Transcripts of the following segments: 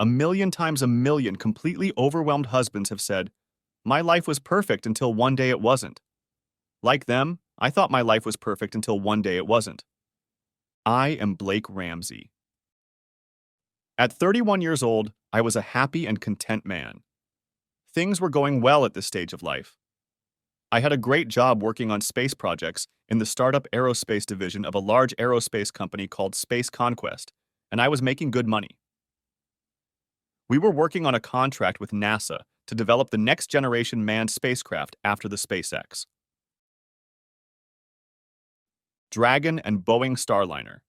A million times a million completely overwhelmed husbands have said, "My life was perfect until one day it wasn't." Like them, I thought my life was perfect until one day it wasn't. I am Blake Ramsey. At 31 years old, I was a happy and content man. Things were going well at this stage of life. I had a great job working on space projects in the startup aerospace division of a large aerospace company called Space Conquest, and I was making good money. We were working on a contract with NASA to develop the next generation manned spacecraft after the SpaceX Dragon and Boeing Starliner.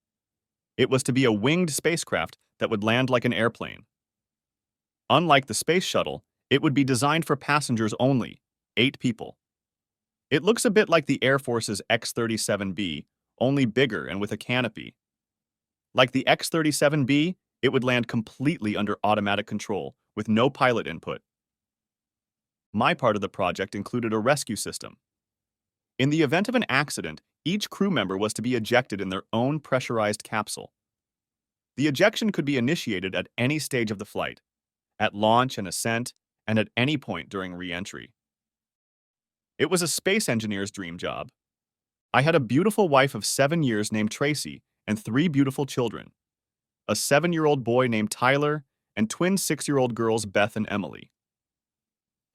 It was to be a winged spacecraft that would land like an airplane. Unlike the space shuttle, it would be designed for passengers only, 8 people. It looks a bit like the Air Force's X-37B, only bigger and with a canopy. Like the X-37B, it would land completely under automatic control, with no pilot input. My part of the project included a rescue system. In the event of an accident, each crew member was to be ejected in their own pressurized capsule. The ejection could be initiated at any stage of the flight, at launch and ascent, and at any point during re-entry. It was a space engineer's dream job. I had a beautiful wife of 7 years named Tracy and 3 beautiful children, a 7-year-old boy named Tyler and twin 6-year-old girls Beth and Emily.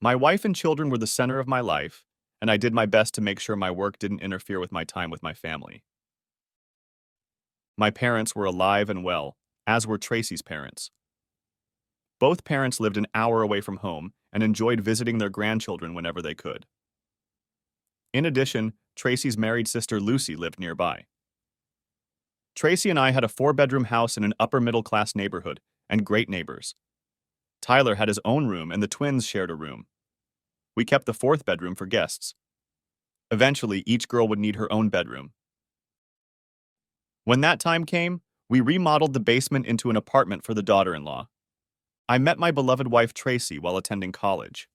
My wife and children were the center of my life, and I did my best to make sure my work didn't interfere with my time with my family. My parents were alive and well, as were Tracy's parents. Both parents lived an hour away from home and enjoyed visiting their grandchildren whenever they could. In addition, Tracy's married sister Lucy lived nearby. Tracy and I had a 4-bedroom house in an upper-middle-class neighborhood and great neighbors. Tyler had his own room and the twins shared a room. We kept the 4th bedroom for guests. Eventually, each girl would need her own bedroom. When that time came, we remodeled the basement into an apartment for the daughter-in-law. I met my beloved wife Tracy while attending college.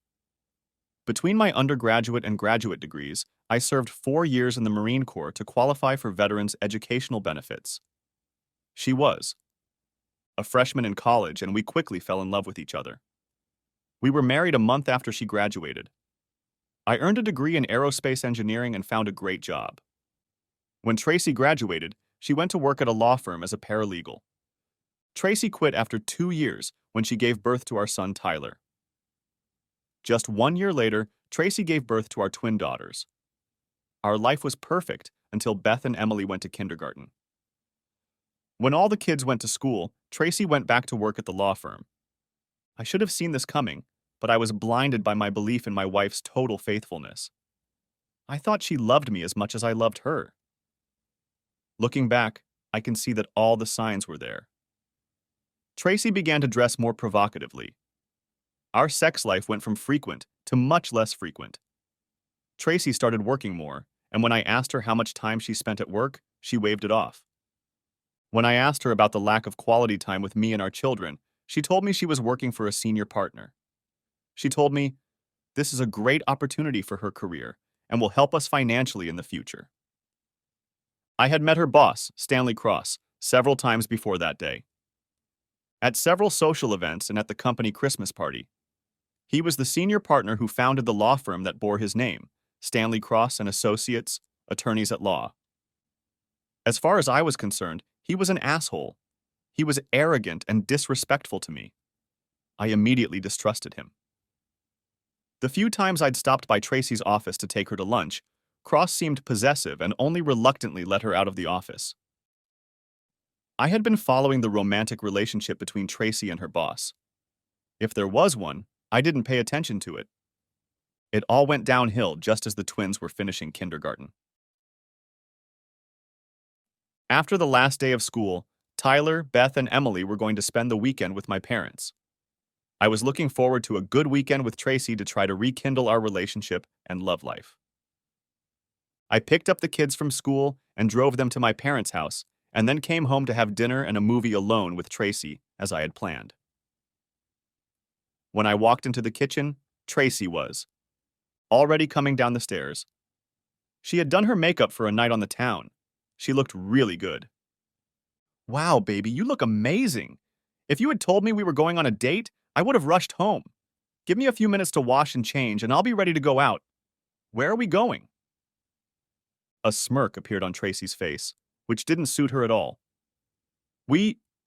Between my undergraduate and graduate degrees, I served 4 years in the Marine Corps to qualify for veterans' educational benefits. She was a freshman in college, and we quickly fell in love with each other. We were married a month after she graduated. I earned a degree in aerospace engineering and found a great job. When Tracy graduated, she went to work at a law firm as a paralegal. Tracy quit after 2 years when she gave birth to our son Tyler. Just 1 year later, Tracy gave birth to our twin daughters. Our life was perfect until Beth and Emily went to kindergarten. When all the kids went to school, Tracy went back to work at the law firm. I should have seen this coming, but I was blinded by my belief in my wife's total faithfulness. I thought she loved me as much as I loved her. Looking back, I can see that all the signs were there. Tracy began to dress more provocatively. Our sex life went from frequent to much less frequent. Tracy started working more, and when I asked her how much time she spent at work, she waved it off. When I asked her about the lack of quality time with me and our children, she told me she was working for a senior partner. She told me, "This is a great opportunity for her career and will help us financially in the future." I had met her boss, Stanley Cross, several times before that day. At several social events and at the company Christmas party. He was the senior partner who founded the law firm that bore his name, Stanley Cross and Associates, Attorneys at Law. As far as I was concerned, he was an asshole. He was arrogant and disrespectful to me. I immediately distrusted him. The few times I'd stopped by Tracy's office to take her to lunch, Cross seemed possessive and only reluctantly let her out of the office. I had been following the romantic relationship between Tracy and her boss. If there was one, I didn't pay attention to it. It all went downhill just as the twins were finishing kindergarten. After the last day of school, Tyler, Beth, and Emily were going to spend the weekend with my parents. I was looking forward to a good weekend with Tracy to try to rekindle our relationship and love life. I picked up the kids from school and drove them to my parents' house, and then came home to have dinner and a movie alone with Tracy, as I had planned. When I walked into the kitchen, Tracy was already coming down the stairs. She had done her makeup for a night on the town. She looked really good. "Wow, baby, you look amazing. If you had told me we were going on a date, I would have rushed home. Give me a few minutes to wash and change, and I'll be ready to go out. Where are we going? A smirk appeared on Tracy's face, which didn't suit her at all.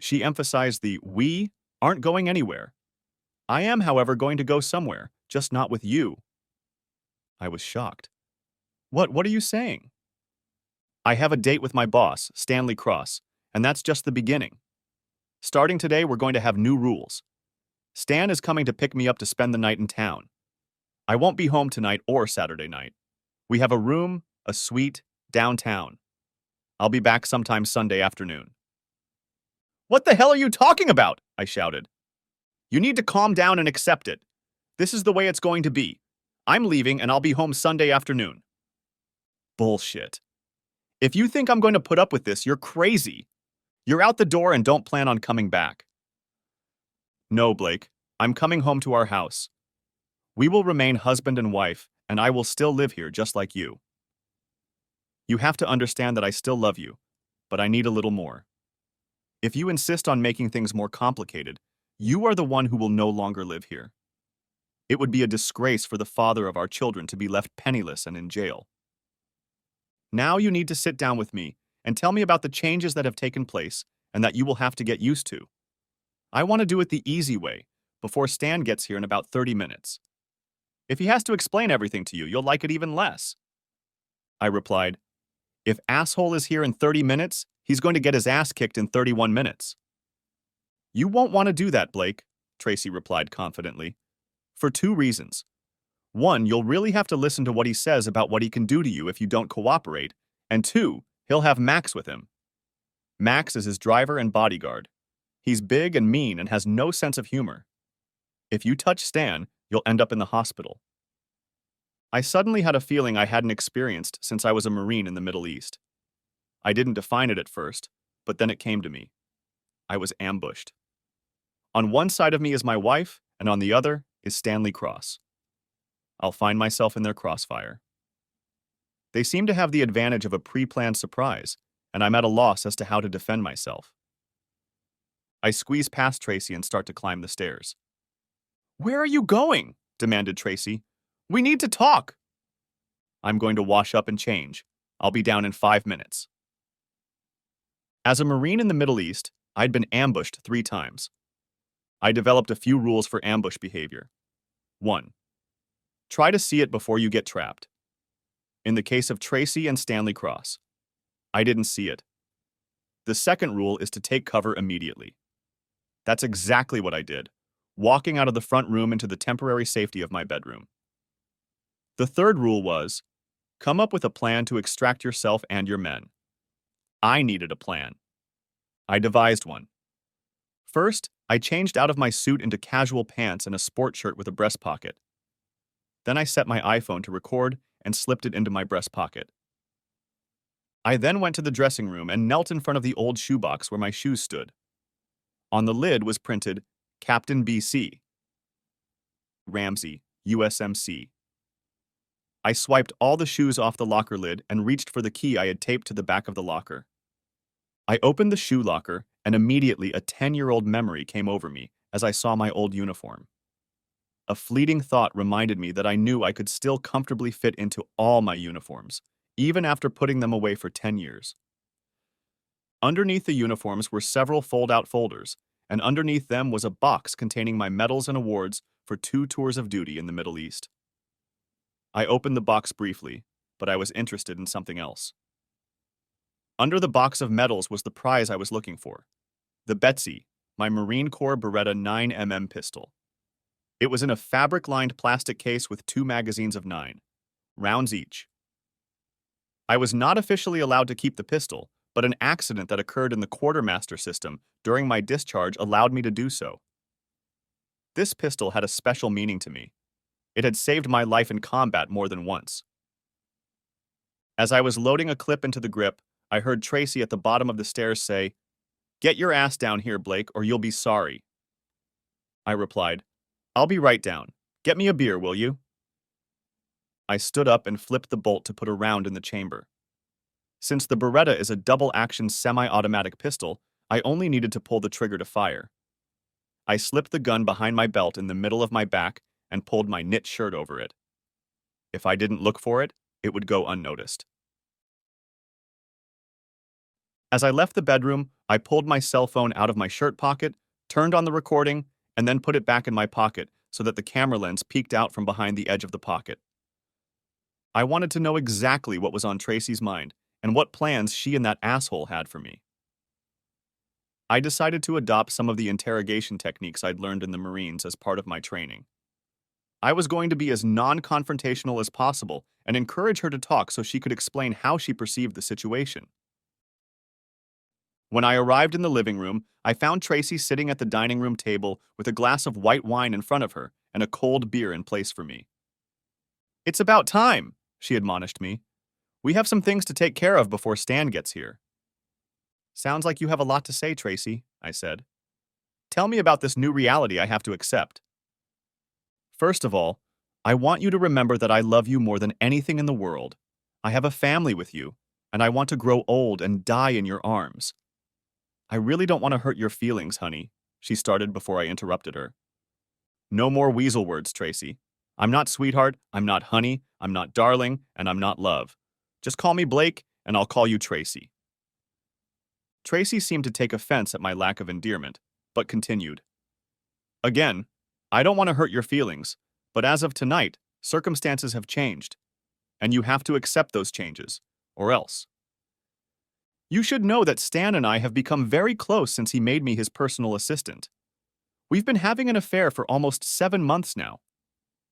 She emphasized the we, aren't going anywhere. I am, however, going to go somewhere, just not with you. I was shocked. What are you saying? I have a date with my boss, Stanley Cross, and that's just the beginning. Starting today, we're going to have new rules. Stan is coming to pick me up to spend the night in town. I won't be home tonight or Saturday night. We have a room, a suite, downtown. I'll be back sometime Sunday afternoon. What the hell are you talking about? I shouted. You need to calm down and accept it. This is the way it's going to be. I'm leaving and I'll be home Sunday afternoon. Bullshit. If you think I'm going to put up with this, you're crazy. You're out the door and don't plan on coming back. No, Blake. I'm coming home to our house. We will remain husband and wife, and I will still live here just like you. You have to understand that I still love you, but I need a little more. If you insist on making things more complicated, you are the one who will no longer live here. It would be a disgrace for the father of our children to be left penniless and in jail. Now you need to sit down with me and tell me about the changes that have taken place and that you will have to get used to. I want to do it the easy way, before Stan gets here in about 30 minutes. If he has to explain everything to you, you'll like it even less. I replied, if asshole is here in 30 minutes, he's going to get his ass kicked in 31 minutes. You won't want to do that, Blake, Tracy replied confidently. For two reasons. One, you'll really have to listen to what he says about what he can do to you if you don't cooperate, and two, he'll have Max with him. Max is his driver and bodyguard. He's big and mean and has no sense of humor. If you touch Stan, you'll end up in the hospital. I suddenly had a feeling I hadn't experienced since I was a Marine in the Middle East. I didn't define it at first, but then it came to me. I was ambushed. On one side of me is my wife, and on the other is Stanley Cross. I'll find myself in their crossfire. They seem to have the advantage of a pre-planned surprise, and I'm at a loss as to how to defend myself. I squeeze past Tracy and start to climb the stairs. Where are you going? Demanded Tracy. We need to talk. I'm going to wash up and change. I'll be down in 5 minutes. As a Marine in the Middle East, I'd been ambushed 3 times. I developed a few rules for ambush behavior. 1. Try to see it before you get trapped. In the case of Tracy and Stanley Cross, I didn't see it. The second rule is to take cover immediately. That's exactly what I did, walking out of the front room into the temporary safety of my bedroom. The third rule was, come up with a plan to extract yourself and your men. I needed a plan. I devised one. First, I changed out of my suit into casual pants and a sport shirt with a breast pocket. Then I set my iPhone to record and slipped it into my breast pocket. I then went to the dressing room and knelt in front of the old shoebox where my shoes stood. On the lid was printed, Captain BC. Ramsey, USMC. I swiped all the shoes off the locker lid and reached for the key I had taped to the back of the locker. I opened the shoe locker, and immediately a 10-year-old memory came over me as I saw my old uniform. A fleeting thought reminded me that I knew I could still comfortably fit into all my uniforms, even after putting them away for 10 years. Underneath the uniforms were several fold-out folders, and underneath them was a box containing my medals and awards for 2 tours of duty in the Middle East. I opened the box briefly, but I was interested in something else. Under the box of medals was the prize I was looking for, the Betsy, my Marine Corps Beretta 9mm pistol. It was in a fabric-lined plastic case with 2 magazines of 9 rounds each. I was not officially allowed to keep the pistol, but an accident that occurred in the quartermaster system during my discharge allowed me to do so. This pistol had a special meaning to me. It had saved my life in combat more than once. As I was loading a clip into the grip, I heard Tracy at the bottom of the stairs say, "Get your ass down here, Blake, or you'll be sorry." I replied, "I'll be right down. Get me a beer, will you?" I stood up and flipped the bolt to put a round in the chamber. Since the Beretta is a double-action semi-automatic pistol, I only needed to pull the trigger to fire. I slipped the gun behind my belt in the middle of my back and pulled my knit shirt over it. If I didn't look for it, it would go unnoticed. As I left the bedroom, I pulled my cell phone out of my shirt pocket, turned on the recording, and then put it back in my pocket so that the camera lens peeked out from behind the edge of the pocket. I wanted to know exactly what was on Tracy's mind and what plans she and that asshole had for me. I decided to adopt some of the interrogation techniques I'd learned in the Marines as part of my training. I was going to be as non-confrontational as possible and encourage her to talk so she could explain how she perceived the situation. When I arrived in the living room, I found Tracy sitting at the dining room table with a glass of white wine in front of her and a cold beer in place for me. "It's about time," she admonished me. "We have some things to take care of before Stan gets here." "Sounds like you have a lot to say, Tracy," I said. "Tell me about this new reality I have to accept." "First of all, I want you to remember that I love you more than anything in the world. I have a family with you, and I want to grow old and die in your arms." "I really don't want to hurt your feelings, honey," she started before I interrupted her. "No more weasel words, Tracy. I'm not sweetheart, I'm not honey, I'm not darling, and I'm not love. Just call me Blake, and I'll call you Tracy." Tracy seemed to take offense at my lack of endearment, but continued. "Again, I don't want to hurt your feelings, but as of tonight, circumstances have changed, and you have to accept those changes, or else. You should know that Stan and I have become very close since he made me his personal assistant. We've been having an affair for almost 7 months now.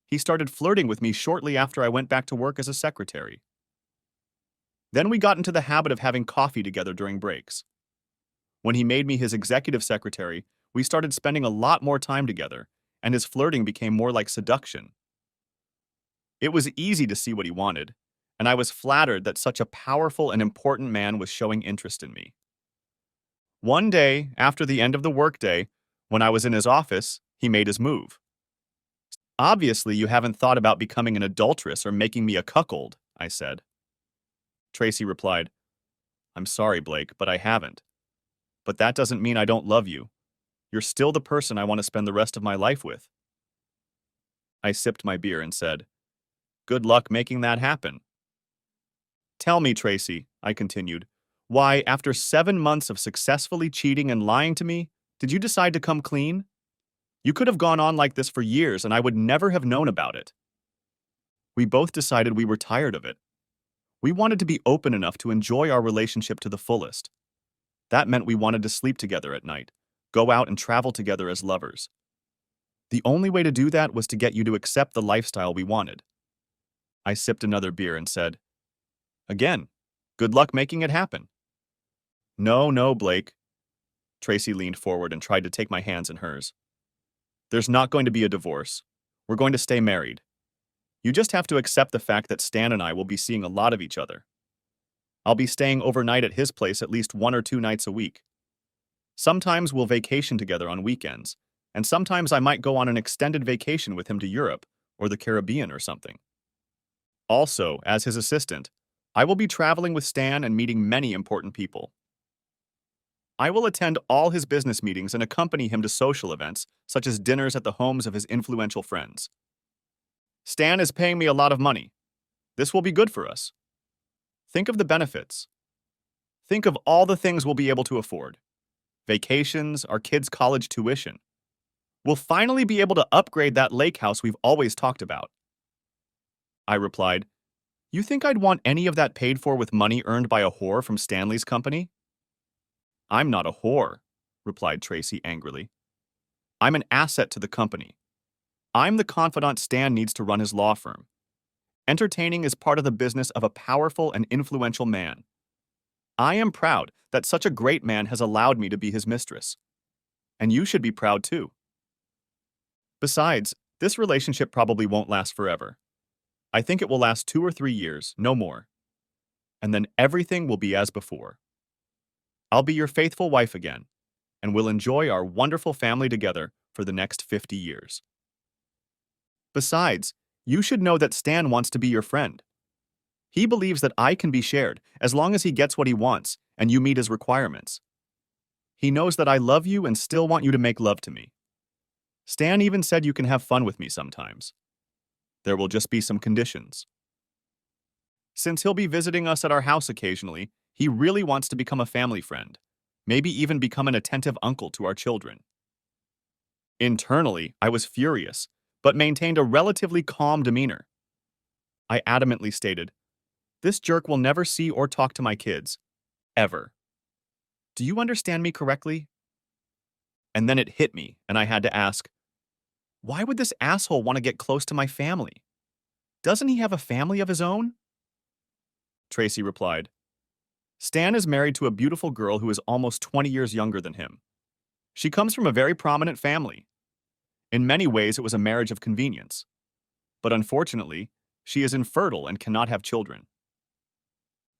He started flirting with me shortly after I went back to work as a secretary. Then we got into the habit of having coffee together during breaks. When he made me his executive secretary, we started spending a lot more time together, and his flirting became more like seduction. It was easy to see what he wanted, and I was flattered that such a powerful and important man was showing interest in me. One day, after the end of the workday, when I was in his office, he made his move. "Obviously, you haven't thought about becoming an adulteress or making me a cuckold," I said. Tracy replied, "I'm sorry, Blake, but I haven't. But that doesn't mean I don't love you. You're still the person I want to spend the rest of my life with." I sipped my beer and said, "Good luck making that happen." "Tell me, Tracy," I continued, "why, after 7 months of successfully cheating and lying to me, did you decide to come clean? You could have gone on like this for years and I would never have known about it." We both decided we were tired of it. We wanted to be open enough to enjoy our relationship to the fullest. That meant we wanted to sleep together at night, go out and travel together as lovers. The only way to do that was to get you to accept the lifestyle we wanted. I sipped another beer and said, "Again, good luck making it happen." "No, no, Blake." Tracy leaned forward and tried to take my hands in hers. "There's not going to be a divorce. We're going to stay married. You just have to accept the fact that Stan and I will be seeing a lot of each other. I'll be staying overnight at his place at least 1 or 2 nights a week. Sometimes we'll vacation together on weekends, and sometimes I might go on an extended vacation with him to Europe or the Caribbean or something. Also, as his assistant, I will be traveling with Stan and meeting many important people. I will attend all his business meetings and accompany him to social events, such as dinners at the homes of his influential friends. Stan is paying me a lot of money. This will be good for us. Think of the benefits. Think of all the things we'll be able to afford. Vacations, our kids' college tuition. We'll finally be able to upgrade that lake house we've always talked about." I replied, "You think I'd want any of that paid for with money earned by a whore from Stanley's company?" "I'm not a whore," replied Tracy angrily. "I'm an asset to the company. I'm the confidant Stan needs to run his law firm. Entertaining is part of the business of a powerful and influential man. I am proud that such a great man has allowed me to be his mistress. And you should be proud too. Besides, this relationship probably won't last forever. I think it will last 2 or 3 years, no more. And then everything will be as before. I'll be your faithful wife again, and we'll enjoy our wonderful family together for the next 50 years. Besides, you should know that Stan wants to be your friend. He believes that I can be shared as long as he gets what he wants and you meet his requirements. He knows that I love you and still want you to make love to me. Stan even said you can have fun with me sometimes. There will just be some conditions. Since he'll be visiting us at our house occasionally, he really wants to become a family friend, maybe even become an attentive uncle to our children. Internally, I was furious, but maintained a relatively calm demeanor. I adamantly stated, "This jerk will never see or talk to my kids. Ever. Do you understand me correctly?" And then it hit me, and I had to ask, why would this asshole want to get close to my family? Doesn't he have a family of his own? Tracy replied, Stan is married to a beautiful girl who is almost 20 years younger than him. She comes from a very prominent family. In many ways, it was a marriage of convenience. But unfortunately, she is infertile and cannot have children.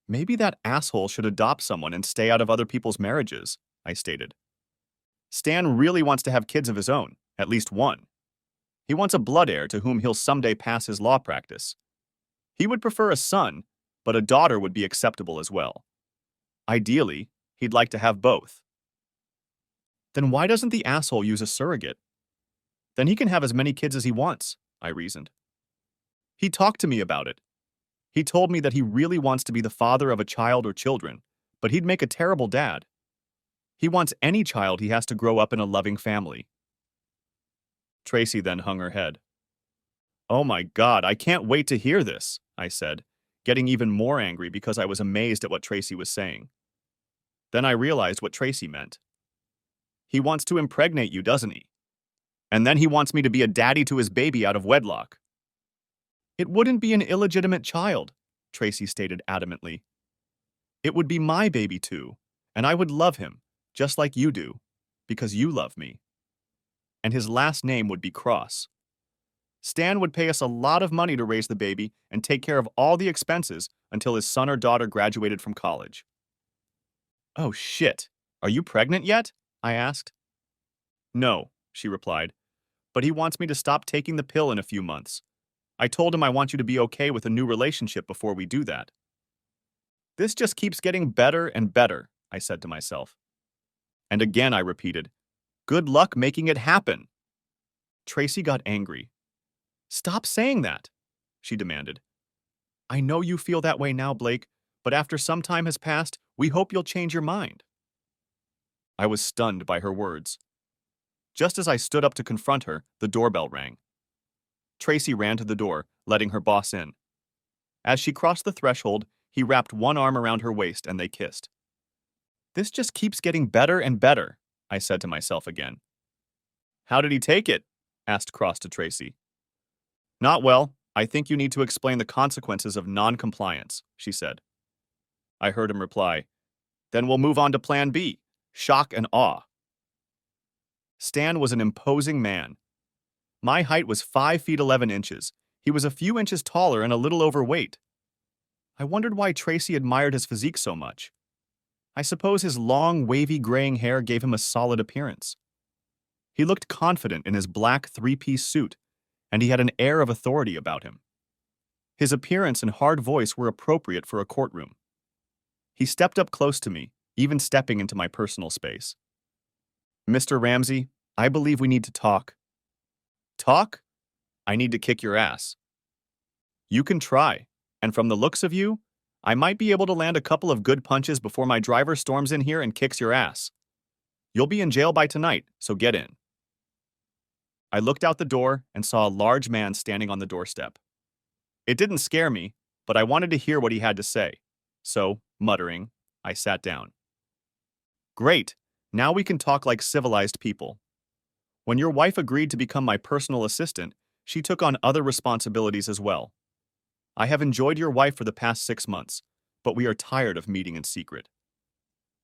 Maybe that asshole should adopt someone and stay out of other people's marriages, I stated. Stan really wants to have kids of his own, at least one. He wants a blood heir to whom he'll someday pass his law practice. He would prefer a son, but a daughter would be acceptable as well. Ideally, he'd like to have both. Then why doesn't the asshole use a surrogate? Then he can have as many kids as he wants, I reasoned. He talked to me about it. He told me that he really wants to be the father of a child or children, but he'd make a terrible dad. He wants any child he has to grow up in a loving family. Tracy then hung her head. Oh my God, I can't wait to hear this, I said, getting even more angry because I was amazed at what Tracy was saying. Then I realized what Tracy meant. He wants to impregnate you, doesn't he? And then he wants me to be a daddy to his baby out of wedlock. It wouldn't be an illegitimate child, Tracy stated adamantly. It would be my baby too, and I would love him, just like you do, because you love me. And his last name would be Cross. Stan would pay us a lot of money to raise the baby and take care of all the expenses until his son or daughter graduated from college. Oh shit, are you pregnant yet? I asked. No, she replied, but he wants me to stop taking the pill in a few months. I told him I want you to be okay with a new relationship before we do that. This just keeps getting better and better, I said to myself. And again I repeated, good luck making it happen. Tracy got angry. Stop saying that, she demanded. I know you feel that way now, Blake, but after some time has passed, we hope you'll change your mind. I was stunned by her words. Just as I stood up to confront her, the doorbell rang. Tracy ran to the door, letting her boss in. As she crossed the threshold, he wrapped one arm around her waist and they kissed. This just keeps getting better and better, I said to myself again. How did he take it? Asked Cross to Tracy. Not well. I think you need to explain the consequences of non-compliance, she said. I heard him reply, Then we'll move on to plan B, shock and awe. Stan was an imposing man. My height was 5 feet 11 inches. He was a few inches taller and a little overweight. I wondered why Tracy admired his physique so much. I suppose his long, wavy graying hair gave him a solid appearance. He looked confident in his black three-piece suit, and he had an air of authority about him. His appearance and hard voice were appropriate for a courtroom. He stepped up close to me, even stepping into my personal space. Mr. Ramsey, I believe we need to talk. Talk? I need to kick your ass. You can try, and from the looks of you, I might be able to land a couple of good punches before my driver storms in here and kicks your ass. You'll be in jail by tonight, so get in. I looked out the door and saw a large man standing on the doorstep. It didn't scare me, but I wanted to hear what he had to say. So, muttering, I sat down. Great, now we can talk like civilized people. When your wife agreed to become my personal assistant, she took on other responsibilities as well. I have enjoyed your wife for the past 6 months, but we are tired of meeting in secret.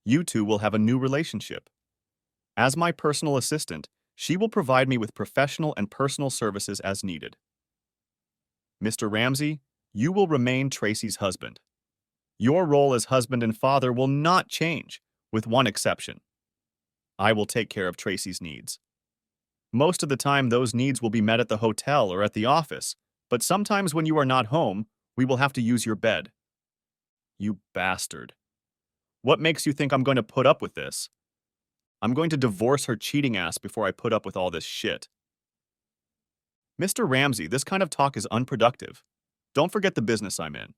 You two will have a new relationship. As my personal assistant, she will provide me with professional and personal services as needed. Mr. Ramsey, you will remain Tracy's husband. Your role as husband and father will not change, with one exception. I will take care of Tracy's needs. Most of the time, those needs will be met at the hotel or at the office, but sometimes when you are not home, we will have to use your bed. You bastard. What makes you think I'm going to put up with this? I'm going to divorce her cheating ass before I put up with all this shit. Mr. Ramsey, this kind of talk is unproductive. Don't forget the business I'm in.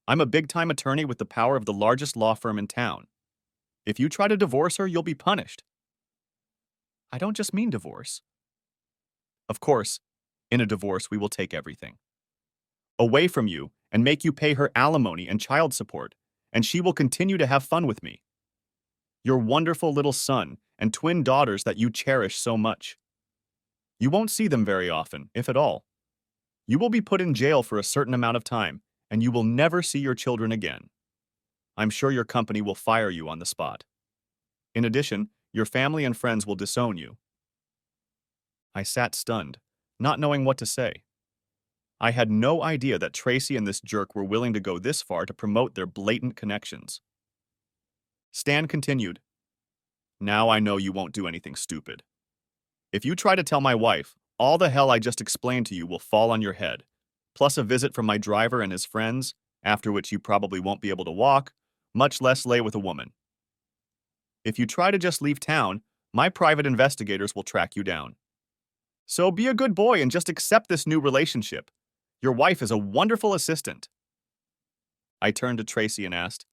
I'm a big-time attorney with the power of the largest law firm in town. If you try to divorce her, you'll be punished. I don't just mean divorce. Of course, in a divorce, we will take everything away from you and make you pay her alimony and child support, and she will continue to have fun with me. Your wonderful little son and twin daughters that you cherish so much. You won't see them very often, if at all. You will be put in jail for a certain amount of time, and you will never see your children again. I'm sure your company will fire you on the spot. In addition, your family and friends will disown you. I sat stunned, not knowing what to say. I had no idea that Tracy and this jerk were willing to go this far to promote their blatant connections. Stan continued, "Now I know you won't do anything stupid. If you try to tell my wife, all the hell I just explained to you will fall on your head, plus a visit from my driver and his friends, after which you probably won't be able to walk, much less lay with a woman. If you try to just leave town, my private investigators will track you down. So be a good boy and just accept this new relationship. Your wife is a wonderful assistant." I turned to Tracy and asked,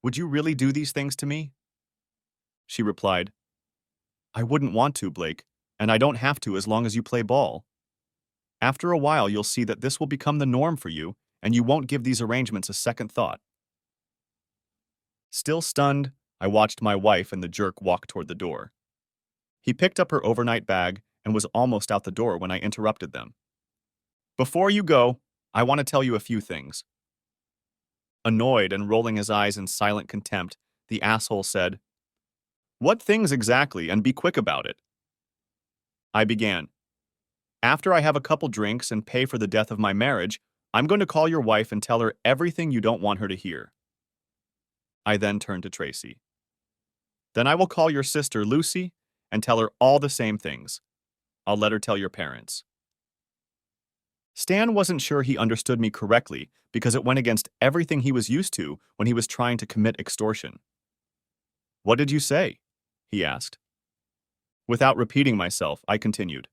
"Would you really do these things to me?" She replied, "I wouldn't want to, Blake, and I don't have to as long as you play ball. After a while, you'll see that this will become the norm for you, and you won't give these arrangements a second thought." Still stunned, I watched my wife and the jerk walk toward the door. He picked up her overnight bag and was almost out the door when I interrupted them. "Before you go, I want to tell you a few things." Annoyed and rolling his eyes in silent contempt, the asshole said, "What things exactly, and be quick about it?" I began. "After I have a couple drinks and pay for the death of my marriage, I'm going to call your wife and tell her everything you don't want her to hear." I then turned to Tracy. "Then I will call your sister, Lucy, and tell her all the same things. I'll let her tell your parents." Stan wasn't sure he understood me correctly because it went against everything he was used to when he was trying to commit extortion. "What did you say?" he asked. Without repeating myself, I continued.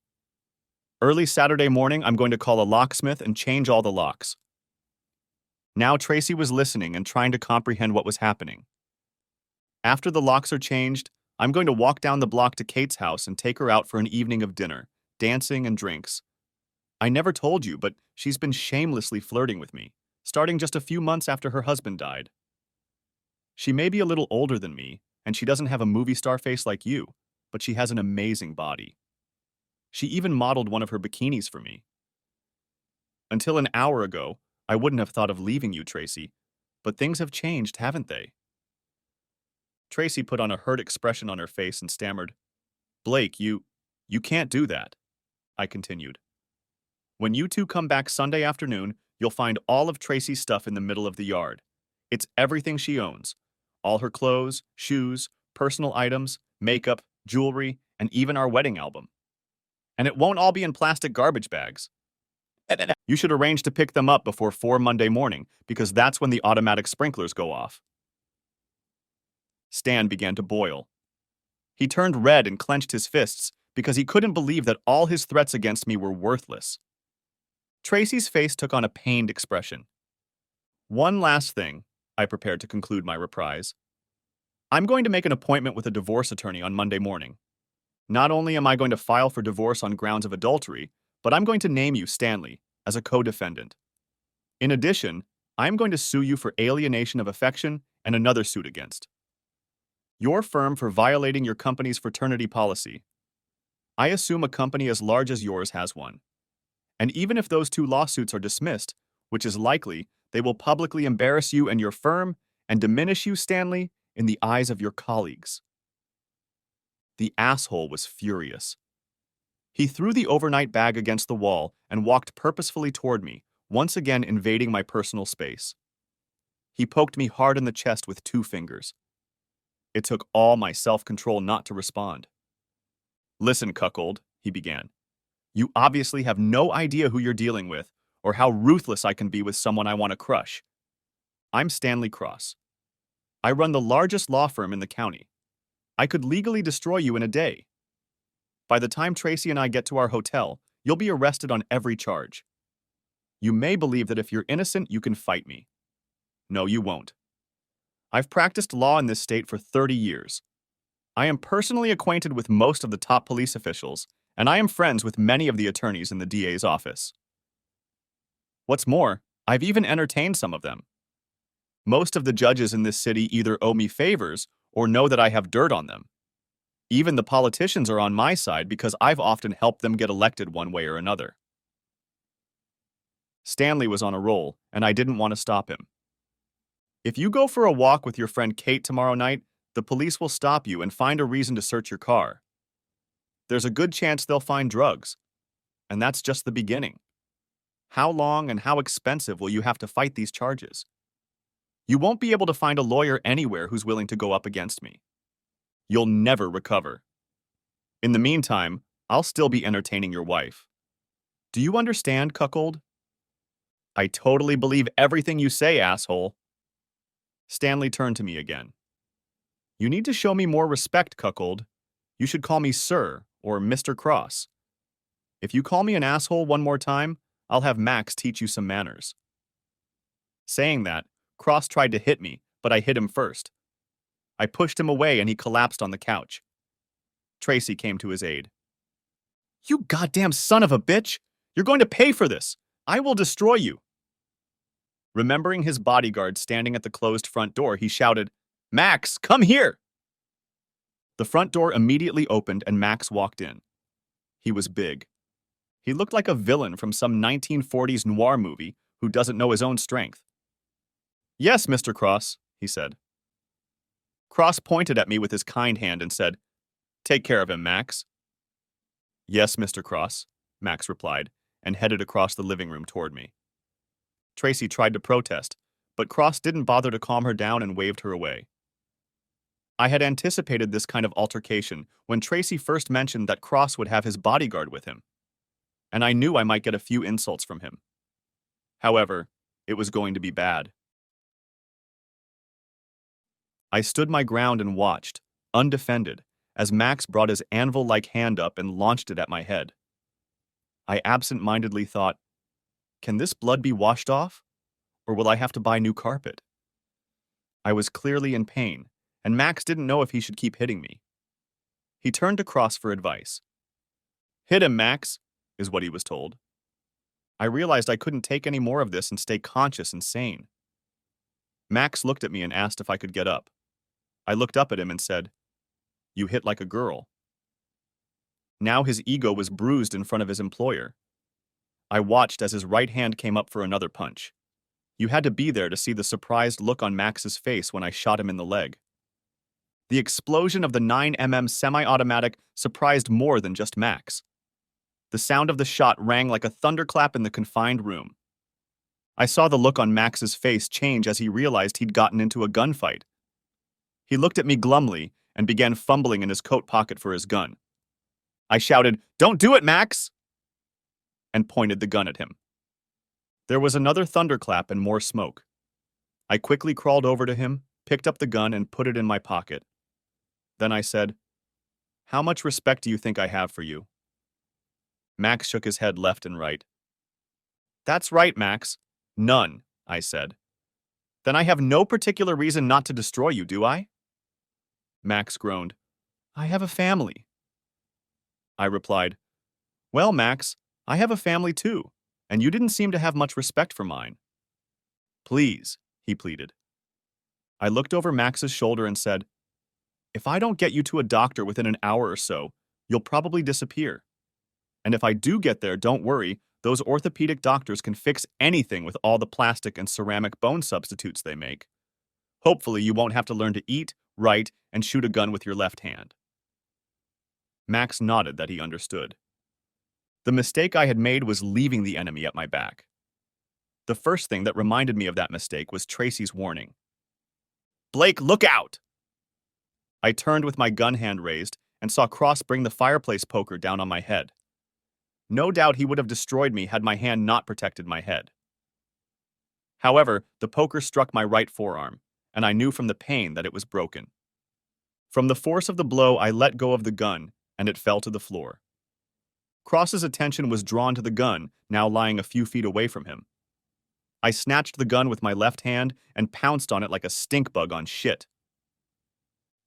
"Early Saturday morning, I'm going to call a locksmith and change all the locks." Now Tracy was listening and trying to comprehend what was happening. "After the locks are changed, I'm going to walk down the block to Kate's house and take her out for an evening of dinner, dancing and drinks. I never told you, but she's been shamelessly flirting with me, starting just a few months after her husband died. She may be a little older than me, and she doesn't have a movie star face like you, but she has an amazing body. She even modeled one of her bikinis for me. Until an hour ago, I wouldn't have thought of leaving you, Tracy, but things have changed, haven't they?" Tracy put on a hurt expression on her face and stammered, "Blake, you can't do that," I continued. "When you two come back Sunday afternoon, you'll find all of Tracy's stuff in the middle of the yard. It's everything she owns. All her clothes, shoes, personal items, makeup, jewelry, and even our wedding album. And it won't all be in plastic garbage bags. You should arrange to pick them up before 4 Monday morning, because that's when the automatic sprinklers go off." Stan began to boil. He turned red and clenched his fists because he couldn't believe that all his threats against me were worthless. Tracy's face took on a pained expression. "One last thing," I prepared to conclude my reprise. "I'm going to make an appointment with a divorce attorney on Monday morning. Not only am I going to file for divorce on grounds of adultery, but I'm going to name you, Stanley, as a co-defendant. In addition, I'm going to sue you for alienation of affection and another suit against your firm for violating your company's fraternity policy. I assume a company as large as yours has one. And even if those 2 lawsuits are dismissed, which is likely, they will publicly embarrass you and your firm and diminish you, Stanley, in the eyes of your colleagues." The asshole was furious. He threw the overnight bag against the wall and walked purposefully toward me, once again invading my personal space. He poked me hard in the chest with 2 fingers. It took all my self-control not to respond. "Listen, cuckold," he began. "You obviously have no idea who you're dealing with, or how ruthless I can be with someone I want to crush. I'm Stanley Cross. I run the largest law firm in the county. I could legally destroy you in a day. By the time Tracy and I get to our hotel, You'll be arrested on every charge. You may believe that if you're innocent, you can fight me. No, you won't. I've practiced law in this state for 30 years. I am personally acquainted with most of the top police officials, and I am friends with many of the attorneys in the DA's office. What's more, I've even entertained some of them. Most of the judges in this city either owe me favors or know that I have dirt on them. Even the politicians are on my side because I've often helped them get elected one way or another. Stanley was on a roll, and I didn't want to stop him. If you go for a walk with your friend Kate tomorrow night, the police will stop you and find a reason to search your car. There's a good chance they'll find drugs, and that's just the beginning. How long and how expensive will you have to fight these charges? You won't be able to find a lawyer anywhere who's willing to go up against me. You'll never recover. In the meantime, I'll still be entertaining your wife. Do you understand, cuckold? I totally believe everything you say, asshole. Stanley turned to me again. You need to show me more respect, cuckold. You should call me Sir or Mr. Cross. If you call me an asshole one more time, I'll have Max teach you some manners. Saying that, Cross tried to hit me, but I hit him first. I pushed him away and he collapsed on the couch. Tracy came to his aid. You goddamn son of a bitch! You're going to pay for this! I will destroy you! Remembering his bodyguard standing at the closed front door, he shouted, Max, come here! The front door immediately opened and Max walked in. He was big. He looked like a villain from some 1940s noir movie who doesn't know his own strength. Yes, Mr. Cross, he said. Cross pointed at me with his kind hand and said, Take care of him, Max. Yes, Mr. Cross, Max replied, and headed across the living room toward me. Tracy tried to protest, but Cross didn't bother to calm her down and waved her away. I had anticipated this kind of altercation when Tracy first mentioned that Cross would have his bodyguard with him, and I knew I might get a few insults from him. However, it was going to be bad. I stood my ground and watched, undefended, as Max brought his anvil-like hand up and launched it at my head. I absent-mindedly thought, can this blood be washed off, or will I have to buy new carpet? I was clearly in pain, and Max didn't know if he should keep hitting me. He turned to Cross for advice. Hit him, Max, is what he was told. I realized I couldn't take any more of this and stay conscious and sane. Max looked at me and asked if I could get up. I looked up at him and said, You hit like a girl. Now his ego was bruised in front of his employer. I watched as his right hand came up for another punch. You had to be there to see the surprised look on Max's face when I shot him in the leg. The explosion of the 9mm semi-automatic surprised more than just Max. The sound of the shot rang like a thunderclap in the confined room. I saw the look on Max's face change as he realized he'd gotten into a gunfight. He looked at me glumly and began fumbling in his coat pocket for his gun. I shouted, Don't do it, Max! And pointed the gun at him. There was another thunderclap and more smoke. I quickly crawled over to him, picked up the gun, and put it in my pocket. Then I said, How much respect do you think I have for you? Max shook his head left and right. That's right, Max. None, I said. Then I have no particular reason not to destroy you, do I? Max groaned. I have a family. I replied, Well, Max, I have a family too, and you didn't seem to have much respect for mine. Please, he pleaded. I looked over Max's shoulder and said, If I don't get you to a doctor within an hour or so, you'll probably disappear. And if I do get there, don't worry, those orthopedic doctors can fix anything with all the plastic and ceramic bone substitutes they make. Hopefully, you won't have to learn to eat, write, and shoot a gun with your left hand. Max nodded that he understood. The mistake I had made was leaving the enemy at my back. The first thing that reminded me of that mistake was Tracy's warning. Blake, look out! I turned with my gun hand raised and saw Cross bring the fireplace poker down on my head. No doubt he would have destroyed me had my hand not protected my head. However, the poker struck my right forearm, and I knew from the pain that it was broken. From the force of the blow, I let go of the gun, and it fell to the floor. Cross's attention was drawn to the gun, now lying a few feet away from him. I snatched the gun with my left hand and pounced on it like a stink bug on shit.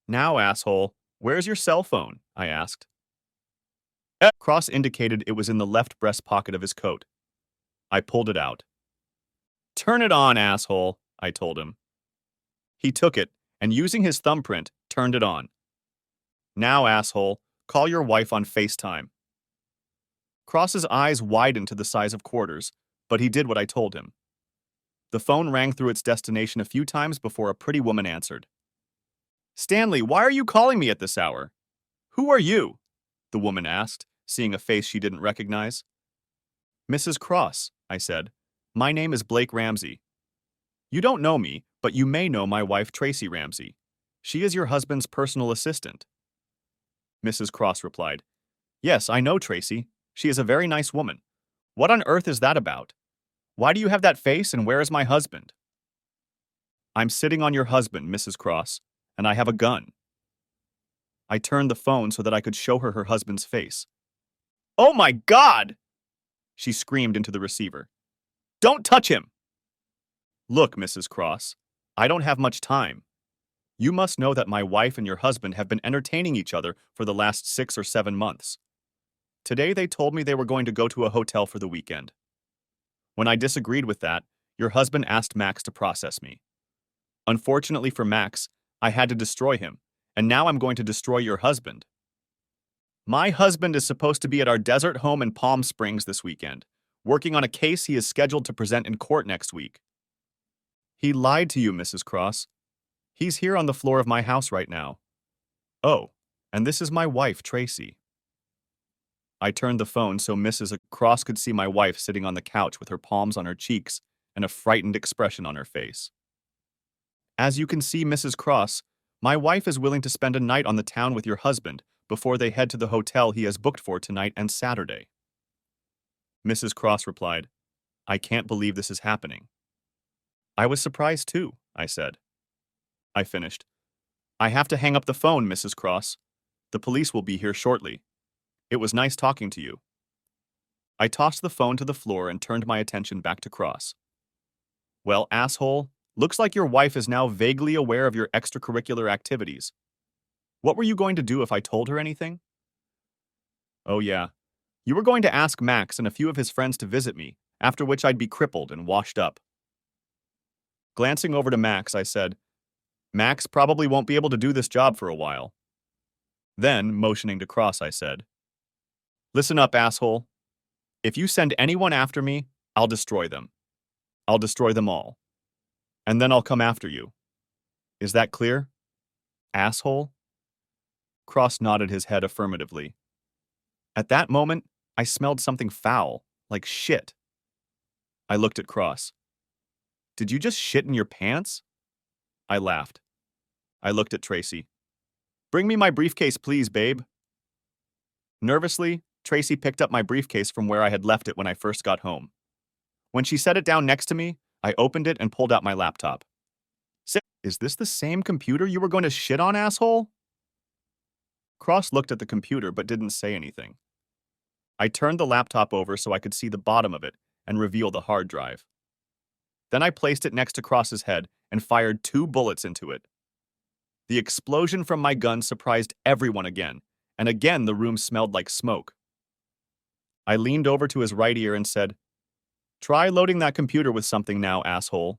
Now, asshole, where's your cell phone? I asked. Cross indicated it was in the left breast pocket of his coat. I pulled it out. Turn it on, asshole, I told him. He took it, and using his thumbprint, turned it on. Now, asshole, call your wife on FaceTime. Cross's eyes widened to the size of quarters, but he did what I told him. The phone rang through its destination a few times before a pretty woman answered. Stanley, why are you calling me at this hour? Who are you? The woman asked, seeing a face she didn't recognize. Mrs. Cross, I said. My name is Blake Ramsey. You don't know me, but you may know my wife Tracy Ramsey. She is your husband's personal assistant. Mrs. Cross replied, Yes, I know Tracy. She is a very nice woman. What on earth is that about? Why do you have that face and where is my husband? I'm sitting on your husband, Mrs. Cross, and I have a gun. I turned the phone so that I could show her her husband's face. Oh my God! She screamed into the receiver. Don't touch him! Look, Mrs. Cross, I don't have much time. You must know that my wife and your husband have been entertaining each other for the last 6 or 7 months. Today they told me they were going to go to a hotel for the weekend. When I disagreed with that, your husband asked Max to process me. Unfortunately for Max, I had to destroy him, and now I'm going to destroy your husband. My husband is supposed to be at our desert home in Palm Springs this weekend, working on a case he is scheduled to present in court next week. He lied to you, Mrs. Cross. He's here on the floor of my house right now. Oh, and this is my wife, Tracy. I turned the phone so Mrs. Cross could see my wife sitting on the couch with her palms on her cheeks and a frightened expression on her face. As you can see, Mrs. Cross, my wife is willing to spend a night on the town with your husband before they head to the hotel he has booked for tonight and Saturday. Mrs. Cross replied, I can't believe this is happening. I was surprised too, I said. I finished. I have to hang up the phone, Mrs. Cross. The police will be here shortly. It was nice talking to you. I tossed the phone to the floor and turned my attention back to Cross. Well, asshole, looks like your wife is now vaguely aware of your extracurricular activities. What were you going to do if I told her anything? Oh yeah, you were going to ask Max and a few of his friends to visit me, after which I'd be crippled and washed up. Glancing over to Max, I said, Max probably won't be able to do this job for a while. Then, motioning to Cross, I said, Listen up, asshole. If you send anyone after me, I'll destroy them. I'll destroy them all. And then I'll come after you. Is that clear? Asshole? Cross nodded his head affirmatively. At that moment, I smelled something foul, like shit. I looked at Cross. Did you just shit in your pants? I laughed. I looked at Tracy. Bring me my briefcase, please, babe. Nervously, Tracy picked up my briefcase from where I had left it when I first got home. When she set it down next to me, I opened it and pulled out my laptop. Is this the same computer you were going to shit on, asshole? Cross looked at the computer but didn't say anything. I turned the laptop over so I could see the bottom of it and reveal the hard drive. Then I placed it next to Cross's head and fired 2 bullets into it. The explosion from my gun surprised everyone again, and again the room smelled like smoke. I leaned over to his right ear and said, Try loading that computer with something now, asshole.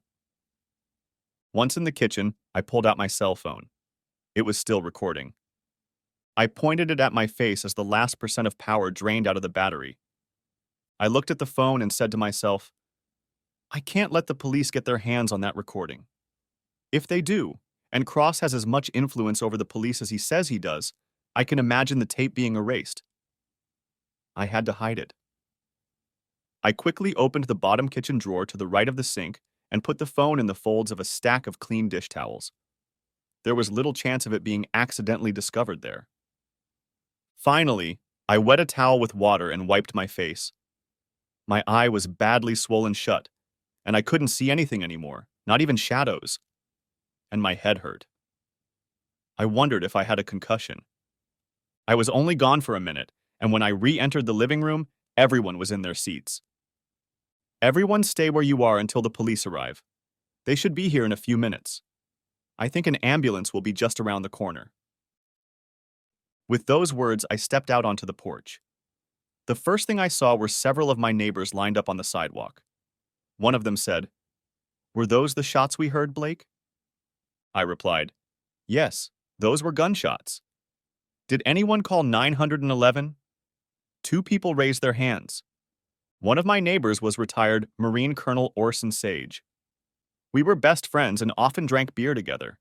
Once in the kitchen, I pulled out my cell phone. It was still recording. I pointed it at my face as the last % of power drained out of the battery. I looked at the phone and said to myself, I can't let the police get their hands on that recording. If they do, and Cross has as much influence over the police as he says he does, I can imagine the tape being erased. I had to hide it. I quickly opened the bottom kitchen drawer to the right of the sink and put the phone in the folds of a stack of clean dish towels. There was little chance of it being accidentally discovered there. Finally, I wet a towel with water and wiped my face. My eye was badly swollen shut, and I couldn't see anything anymore, not even shadows. And my head hurt. I wondered if I had a concussion. I was only gone for a minute, and when I re-entered the living room, everyone was in their seats. Everyone stay where you are until the police arrive. They should be here in a few minutes. I think an ambulance will be just around the corner. With those words, I stepped out onto the porch. The first thing I saw were several of my neighbors lined up on the sidewalk. One of them said, "Were those the shots we heard, Blake?" I replied, "Yes, those were gunshots." "Did anyone call 911? Two people raised their hands. One of my neighbors was retired Marine Colonel Orson Sage. We were best friends and often drank beer together.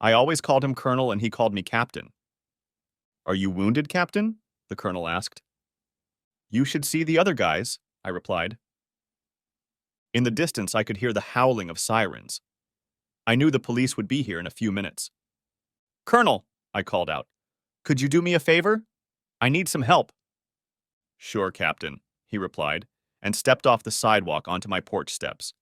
I always called him Colonel and he called me Captain." "Are you wounded, Captain?" the Colonel asked. "You should see the other guys," I replied. In the distance, I could hear the howling of sirens. I knew the police would be here in a few minutes. "Colonel," I called out, "could you do me a favor? I need some help." "Sure, Captain," he replied, and stepped off the sidewalk onto my porch steps.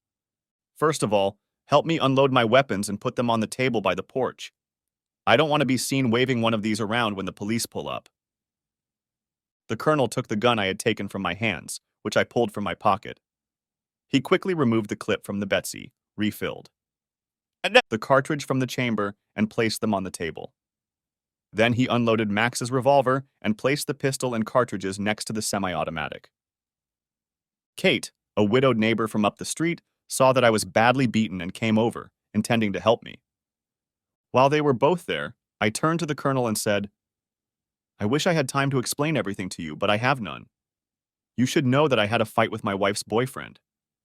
"First of all, help me unload my weapons and put them on the table by the porch. I don't want to be seen waving one of these around when the police pull up." The Colonel took the gun I had taken from my hands, which I pulled from my pocket. He quickly removed the clip from the Betsy, refilled the cartridge from the chamber, and placed them on the table. Then he unloaded Max's revolver and placed the pistol and cartridges next to the semi-automatic. Kate, a widowed neighbor from up the street, saw that I was badly beaten and came over, intending to help me. While they were both there, I turned to the Colonel and said, "I wish I had time to explain everything to you, but I have none. You should know that I had a fight with my wife's boyfriend.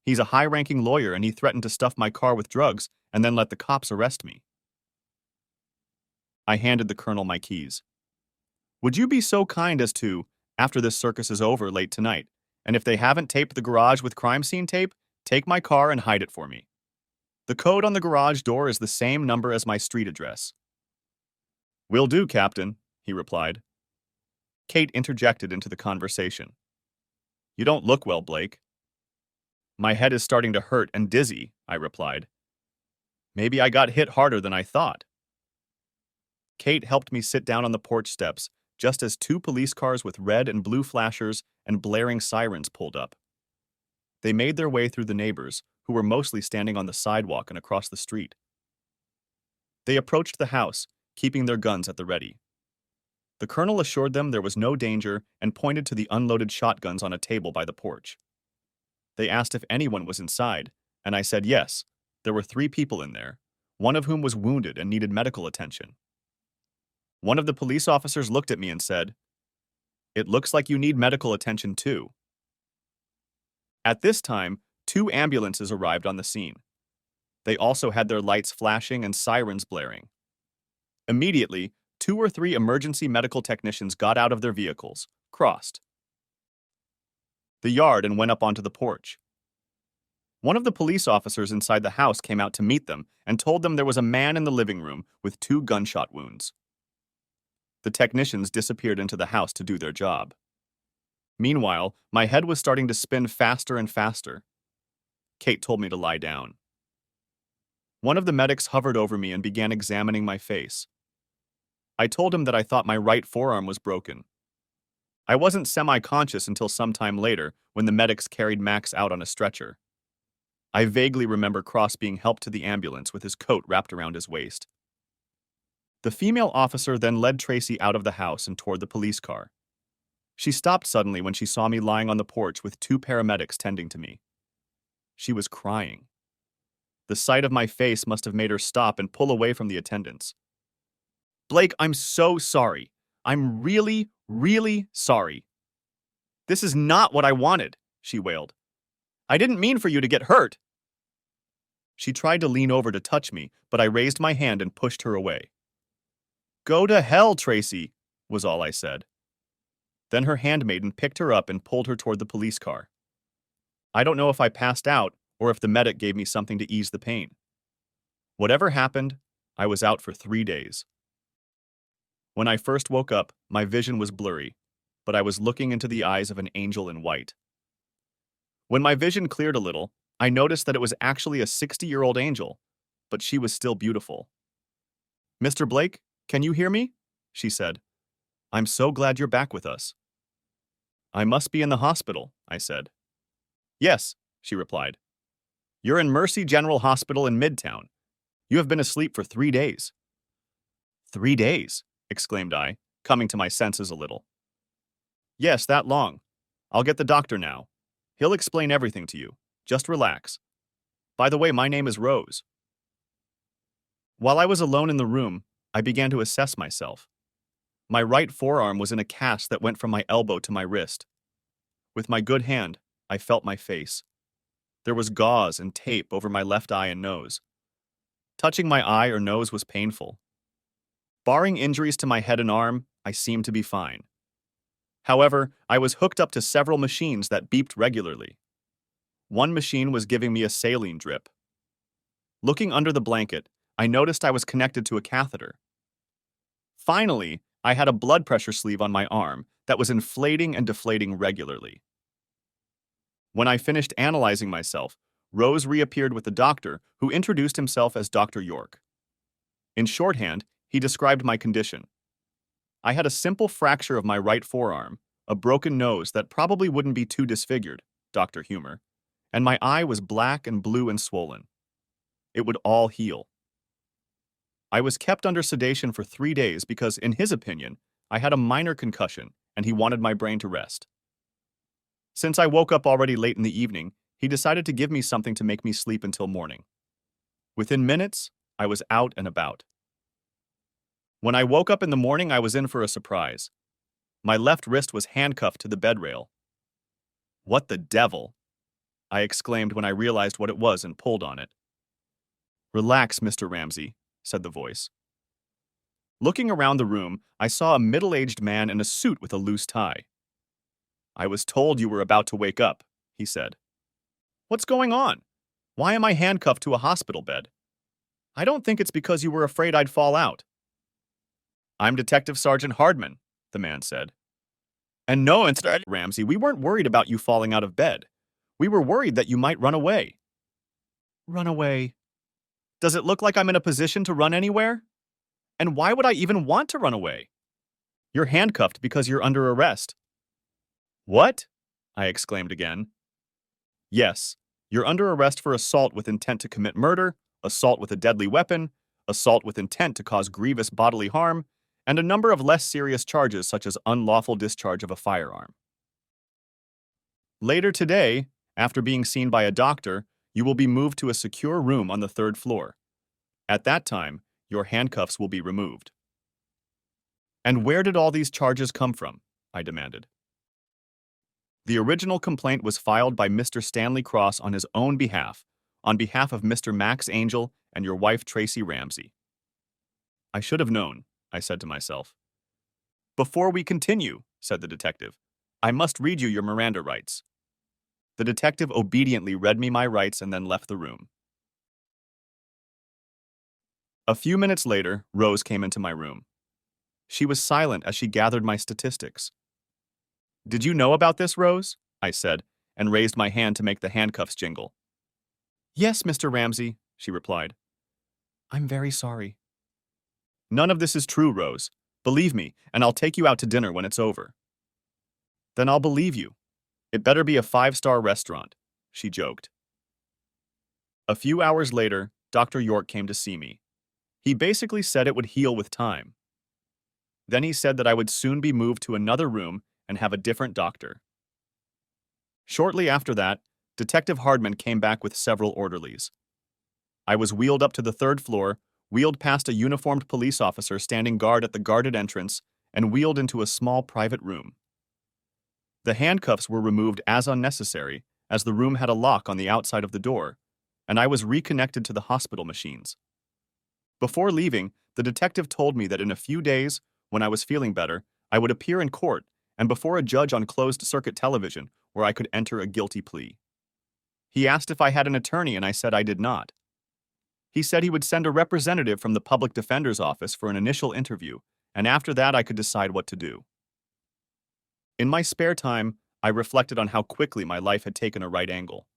He's a high-ranking lawyer and he threatened to stuff my car with drugs and then let the cops arrest me." I handed the Colonel my keys. "Would you be so kind as to, after this circus is over late tonight, and if they haven't taped the garage with crime scene tape, take my car and hide it for me. The code on the garage door is the same number as my street address." "Will do, Captain," he replied. Kate interjected into the conversation. "You don't look well, Blake." "My head is starting to hurt and dizzy," I replied. "Maybe I got hit harder than I thought." Kate helped me sit down on the porch steps just as two police cars with red and blue flashers and blaring sirens pulled up. They made their way through the neighbors, who were mostly standing on the sidewalk and across the street. They approached the house, keeping their guns at the ready. The Colonel assured them there was no danger and pointed to the unloaded shotguns on a table by the porch. They asked if anyone was inside, and I said yes, there were 3 people in there, one of whom was wounded and needed medical attention. One of the police officers looked at me and said, "It looks like you need medical attention too." At this time, 2 ambulances arrived on the scene. They also had their lights flashing and sirens blaring. Immediately, 2 or 3 emergency medical technicians got out of their vehicles, crossed the yard and went up onto the porch. One of the police officers inside the house came out to meet them and told them there was a man in the living room with 2 gunshot wounds. The technicians disappeared into the house to do their job. Meanwhile, my head was starting to spin faster and faster. Kate told me to lie down. One of the medics hovered over me and began examining my face. I told him that I thought my right forearm was broken. I wasn't semi-conscious until some time later when the medics carried Max out on a stretcher. I vaguely remember Cross being helped to the ambulance with his coat wrapped around his waist. The female officer then led Tracy out of the house and toward the police car. She stopped suddenly when she saw me lying on the porch with 2 paramedics tending to me. She was crying. The sight of my face must have made her stop and pull away from the attendants. "Blake, I'm so sorry. I'm really, really sorry. This is not what I wanted," she wailed. "I didn't mean for you to get hurt." She tried to lean over to touch me, but I raised my hand and pushed her away. "Go to hell, Tracy," was all I said. Then her handmaiden picked her up and pulled her toward the police car. I don't know if I passed out or if the medic gave me something to ease the pain. Whatever happened, I was out for 3 days. When I first woke up, my vision was blurry, but I was looking into the eyes of an angel in white. When my vision cleared a little, I noticed that it was actually a 60-year-old angel, but she was still beautiful. "Mr. Blake, can you hear me?" she said. "I'm so glad you're back with us. I must be in the hospital, I said. Yes, she replied. You're in Mercy General Hospital in Midtown. You have been asleep for 3 days. 3 days, exclaimed I, coming to my senses a little. Yes, that long. I'll get the doctor now. He'll explain everything to you. Just relax. By the way, my name is Rose. While I was alone in the room, I began to assess myself. My right forearm was in a cast that went from my elbow to my wrist. With my good hand, I felt my face. There was gauze and tape over my left eye and nose. Touching my eye or nose was painful. Barring injuries to my head and arm, I seemed to be fine. However, I was hooked up to several machines that beeped regularly. One machine was giving me a saline drip. Looking under the blanket, I noticed I was connected to a catheter. Finally, I had a blood pressure sleeve on my arm that was inflating and deflating regularly. When I finished analyzing myself, Rose reappeared with the doctor, who introduced himself as Dr. York. In shorthand, he described my condition. I had a simple fracture of my right forearm, a broken nose that probably wouldn't be too disfigured, Dr. Humor, and my eye was black and blue and swollen. It would all heal. I was kept under sedation for 3 days because, in his opinion, I had a minor concussion and he wanted my brain to rest. Since I woke up already late in the evening, he decided to give me something to make me sleep until morning. Within minutes, I was out and about. When I woke up in the morning, I was in for a surprise. My left wrist was handcuffed to the bed rail. What the devil? I exclaimed when I realized what it was and pulled on it. Relax, Mr. Ramsey, said the voice. Looking around the room, I saw a middle-aged man in a suit with a loose tie. I was told you were about to wake up, he said. What's going on? Why am I handcuffed to a hospital bed? I don't think it's because you were afraid I'd fall out. I'm Detective Sergeant Hardman, the man said. And no, Inspector Ramsey, we weren't worried about you falling out of bed. We were worried that you might run away. Run away? Does it look like I'm in a position to run anywhere? And why would I even want to run away? You're handcuffed because you're under arrest. What? I exclaimed again. Yes, you're under arrest for assault with intent to commit murder, assault with a deadly weapon, assault with intent to cause grievous bodily harm, and a number of less serious charges such as unlawful discharge of a firearm. Later today, after being seen by a doctor, you will be moved to a secure room on the 3rd floor. At that time, your handcuffs will be removed. And where did all these charges come from? I demanded. The original complaint was filed by Mr. Stanley Cross on his own behalf, on behalf of Mr. Max Angel and your wife Tracy Ramsey. I should have known, I said to myself. Before we continue, said the detective, I must read you your Miranda rights. The detective obediently read me my rights and then left the room. A few minutes later, Rose came into my room. She was silent as she gathered my statistics. Did you know about this, Rose? I said, and raised my hand to make the handcuffs jingle. Yes, Mr. Ramsey, she replied. I'm very sorry. None of this is true, Rose. Believe me, and I'll take you out to dinner when it's over. Then I'll believe you. It better be a 5-star restaurant, she joked. A few hours later, Dr. York came to see me. He basically said it would heal with time. Then he said that I would soon be moved to another room and have a different doctor. Shortly after that, Detective Hardman came back with several orderlies. I was wheeled up to the 3rd floor, wheeled past a uniformed police officer standing guard at the guarded entrance, and wheeled into a small private room. The handcuffs were removed as unnecessary, as the room had a lock on the outside of the door, and I was reconnected to the hospital machines. Before leaving, the detective told me that in a few days, when I was feeling better, I would appear in court and before a judge on closed-circuit television where I could enter a guilty plea. He asked if I had an attorney, and I said I did not. He said he would send a representative from the public defender's office for an initial interview, and after that I could decide what to do. In my spare time, I reflected on how quickly my life had taken a right angle.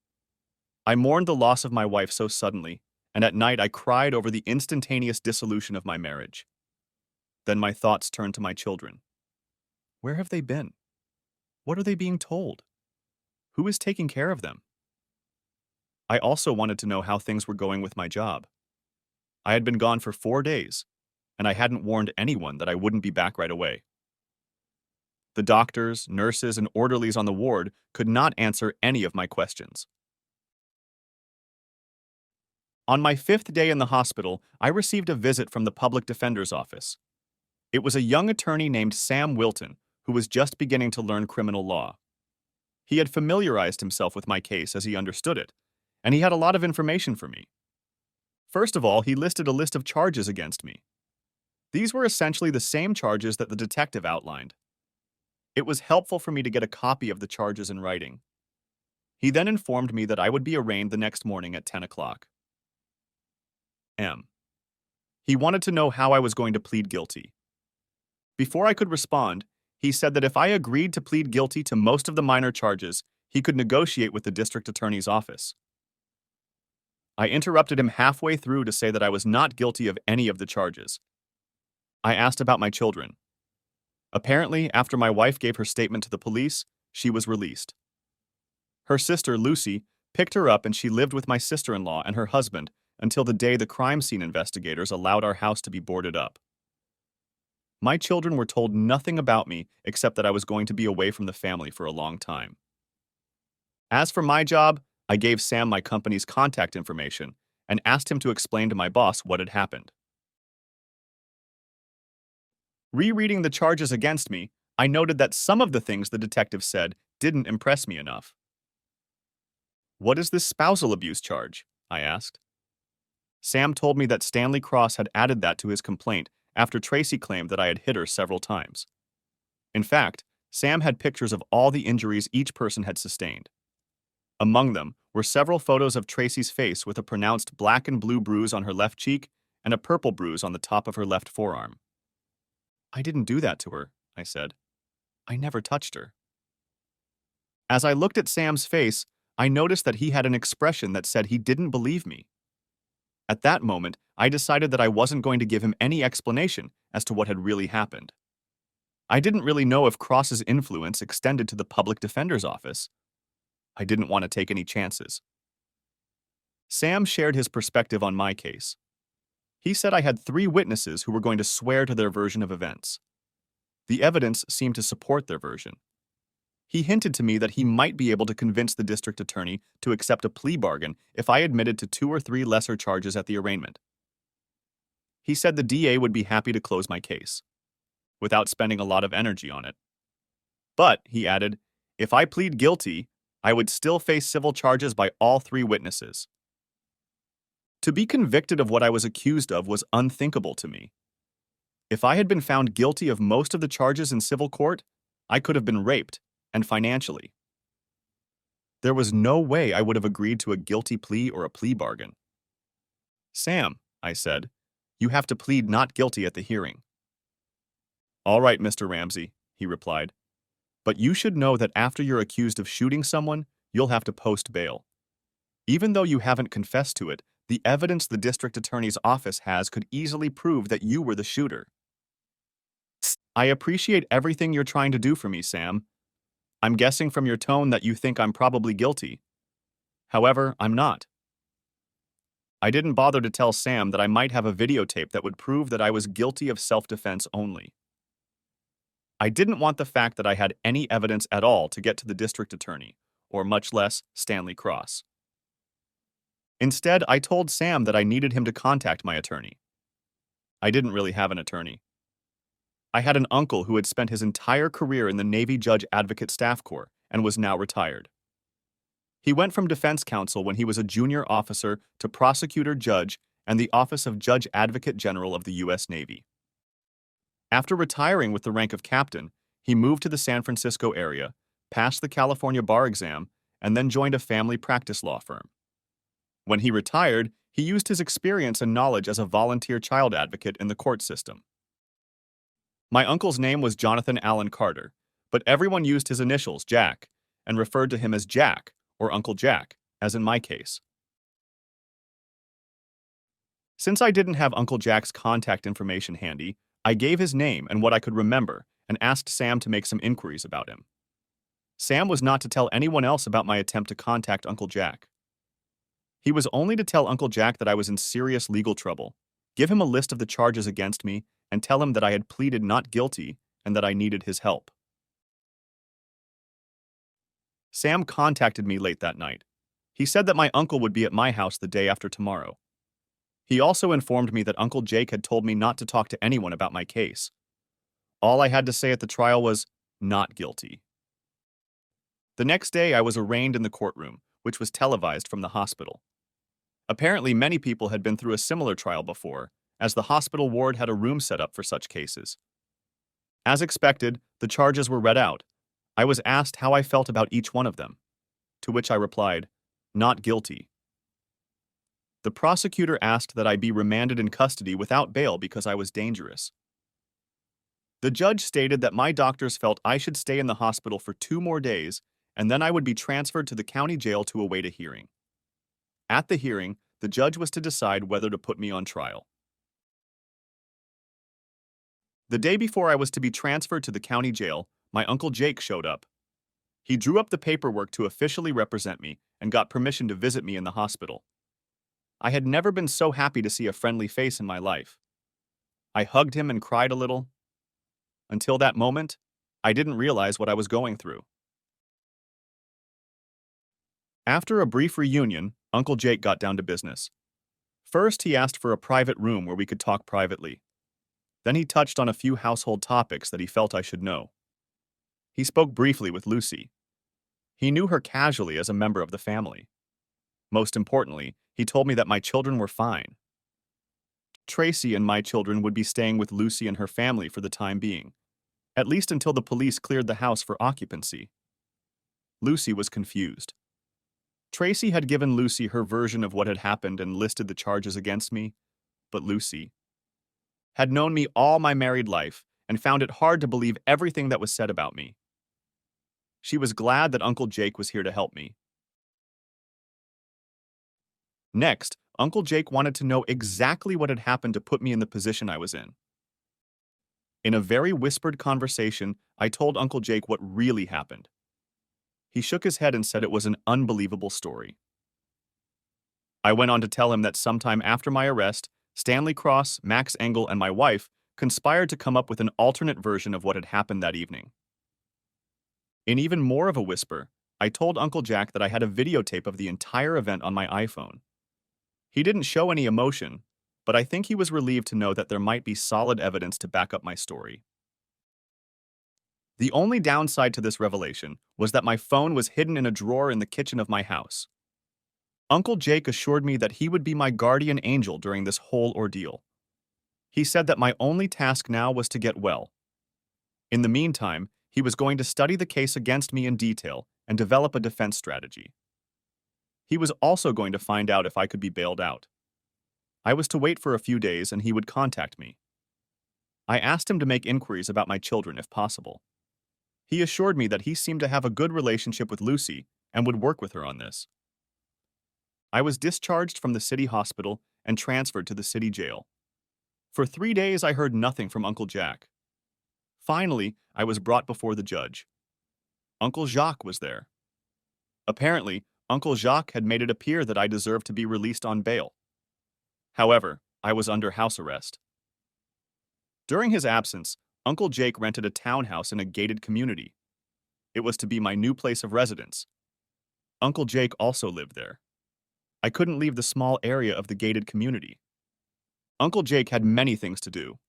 I mourned the loss of my wife so suddenly, and at night I cried over the instantaneous dissolution of my marriage. Then my thoughts turned to my children. Where have they been? What are they being told? Who is taking care of them? I also wanted to know how things were going with my job. I had been gone for 4 days, and I hadn't warned anyone that I wouldn't be back right away. The doctors, nurses, and orderlies on the ward could not answer any of my questions. On my 5th day in the hospital, I received a visit from the public defender's office. It was a young attorney named Sam Wilton, who was just beginning to learn criminal law. He had familiarized himself with my case as he understood it, and he had a lot of information for me. First of all, he listed a list of charges against me. These were essentially the same charges that the detective outlined. It was helpful for me to get a copy of the charges in writing. He then informed me that I would be arraigned the next morning at 10 o'clock. He wanted to know how I was going to plead guilty. Before I could respond, he said that if I agreed to plead guilty to most of the minor charges, he could negotiate with the district attorney's office. I interrupted him halfway through to say that I was not guilty of any of the charges. I asked about my children. Apparently, after my wife gave her statement to the police, she was released. Her sister, Lucy, picked her up and she lived with my sister-in-law and her husband until the day the crime scene investigators allowed our house to be boarded up. My children were told nothing about me except that I was going to be away from the family for a long time. As for my job, I gave Sam my company's contact information and asked him to explain to my boss what had happened. Rereading the charges against me, I noted that some of the things the detective said didn't impress me enough. "What is this spousal abuse charge?" I asked. Sam told me that Stanley Cross had added that to his complaint after Tracy claimed that I had hit her several times. In fact, Sam had pictures of all the injuries each person had sustained. Among them were several photos of Tracy's face with a pronounced black and blue bruise on her left cheek and a purple bruise on the top of her left forearm. "I didn't do that to her," I said. "I never touched her." As I looked at Sam's face, I noticed that he had an expression that said he didn't believe me. At that moment, I decided that I wasn't going to give him any explanation as to what had really happened. I didn't really know if Cross's influence extended to the public defender's office. I didn't want to take any chances. Sam shared his perspective on my case. He said I had 3 witnesses who were going to swear to their version of events. The evidence seemed to support their version. He hinted to me that he might be able to convince the district attorney to accept a plea bargain if I admitted to 2 or 3 lesser charges at the arraignment. He said the DA would be happy to close my case, without spending a lot of energy on it. But, he added, if I plead guilty, I would still face civil charges by all 3 witnesses. To be convicted of what I was accused of was unthinkable to me. If I had been found guilty of most of the charges in civil court, I could have been raped, and financially. There was no way I would have agreed to a guilty plea or a plea bargain. "Sam," I said, "you have to plead not guilty at the hearing." "All right, Mr. Ramsey," he replied, "but you should know that after you're accused of shooting someone, you'll have to post bail. Even though you haven't confessed to it, the evidence the district attorney's office has could easily prove that you were the shooter." "I appreciate everything you're trying to do for me, Sam. I'm guessing from your tone that you think I'm probably guilty. However, I'm not." I didn't bother to tell Sam that I might have a videotape that would prove that I was guilty of self-defense only. I didn't want the fact that I had any evidence at all to get to the district attorney, or much less Stanley Cross. Instead, I told Sam that I needed him to contact my attorney. I didn't really have an attorney. I had an uncle who had spent his entire career in the Navy Judge Advocate Staff Corps and was now retired. He went from defense counsel when he was a junior officer to prosecutor judge and the office of Judge Advocate General of the U.S. Navy. After retiring with the rank of captain, he moved to the San Francisco area, passed the California bar exam, and then joined a family practice law firm. When he retired, he used his experience and knowledge as a volunteer child advocate in the court system. My uncle's name was Jonathan Allen Carter, but everyone used his initials, Jack, and referred to him as Jack, or Uncle Jack, as in my case. Since I didn't have Uncle Jack's contact information handy, I gave his name and what I could remember and asked Sam to make some inquiries about him. Sam was not to tell anyone else about my attempt to contact Uncle Jack. He was only to tell Uncle Jack that I was in serious legal trouble, give him a list of the charges against me, and tell him that I had pleaded not guilty and that I needed his help. Sam contacted me late that night. He said that my uncle would be at my house the day after tomorrow. He also informed me that Uncle Jake had told me not to talk to anyone about my case. All I had to say at the trial was, not guilty. The next day, I was arraigned in the courtroom, which was televised from the hospital. Apparently, many people had been through a similar trial before, as the hospital ward had a room set up for such cases. As expected, the charges were read out. I was asked how I felt about each one of them, to which I replied, not guilty. The prosecutor asked that I be remanded in custody without bail because I was dangerous. The judge stated that my doctors felt I should stay in the hospital for 2 more days, and then I would be transferred to the county jail to await a hearing. At the hearing, the judge was to decide whether to put me on trial. The day before I was to be transferred to the county jail, my Uncle Jake showed up. He drew up the paperwork to officially represent me and got permission to visit me in the hospital. I had never been so happy to see a friendly face in my life. I hugged him and cried a little. Until that moment, I didn't realize what I was going through. After a brief reunion, Uncle Jake got down to business. First, he asked for a private room where we could talk privately. Then he touched on a few household topics that he felt I should know. He spoke briefly with Lucy. He knew her casually as a member of the family. Most importantly, he told me that my children were fine. Tracy and my children would be staying with Lucy and her family for the time being, at least until the police cleared the house for occupancy. Lucy was confused. Tracy had given Lucy her version of what had happened and listed the charges against me, but Lucy had known me all my married life and found it hard to believe everything that was said about me. She was glad that Uncle Jake was here to help me. Next, Uncle Jake wanted to know exactly what had happened to put me in the position I was in. In a very whispered conversation, I told Uncle Jake what really happened. He shook his head and said it was an unbelievable story. I went on to tell him that sometime after my arrest, Stanley Cross, Max Engel, and my wife conspired to come up with an alternate version of what had happened that evening. In even more of a whisper, I told Uncle Jack that I had a videotape of the entire event on my iPhone. He didn't show any emotion, but I think he was relieved to know that there might be solid evidence to back up my story. The only downside to this revelation was that my phone was hidden in a drawer in the kitchen of my house. Uncle Jake assured me that he would be my guardian angel during this whole ordeal. He said that my only task now was to get well. In the meantime, he was going to study the case against me in detail and develop a defense strategy. He was also going to find out if I could be bailed out. I was to wait for a few days and he would contact me. I asked him to make inquiries about my children if possible. He assured me that he seemed to have a good relationship with Lucy and would work with her on this. I was discharged from the city hospital and transferred to the city jail. For 3 days, I heard nothing from Uncle Jack. Finally, I was brought before the judge. Uncle Jacques was there. Apparently, Uncle Jacques had made it appear that I deserved to be released on bail. However, I was under house arrest. During his absence, Uncle Jake rented a townhouse in a gated community. It was to be my new place of residence. Uncle Jake also lived there. I couldn't leave the small area of the gated community. Uncle Jake had many things to do.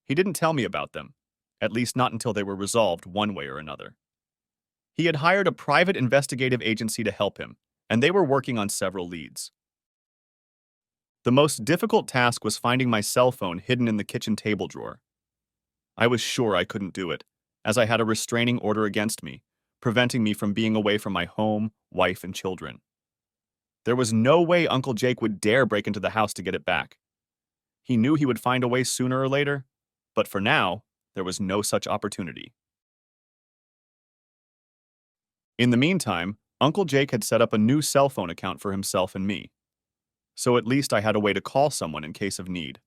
He didn't tell me about them, at least not until they were resolved one way or another. He had hired a private investigative agency to help him, and they were working on several leads. The most difficult task was finding my cell phone hidden in the kitchen table drawer. I was sure I couldn't do it, as I had a restraining order against me, preventing me from being away from my home, wife, and children. There was no way Uncle Jake would dare break into the house to get it back. He knew he would find a way sooner or later, but for now, there was no such opportunity. In the meantime, Uncle Jake had set up a new cell phone account for himself and me, so at least I had a way to call someone in case of need.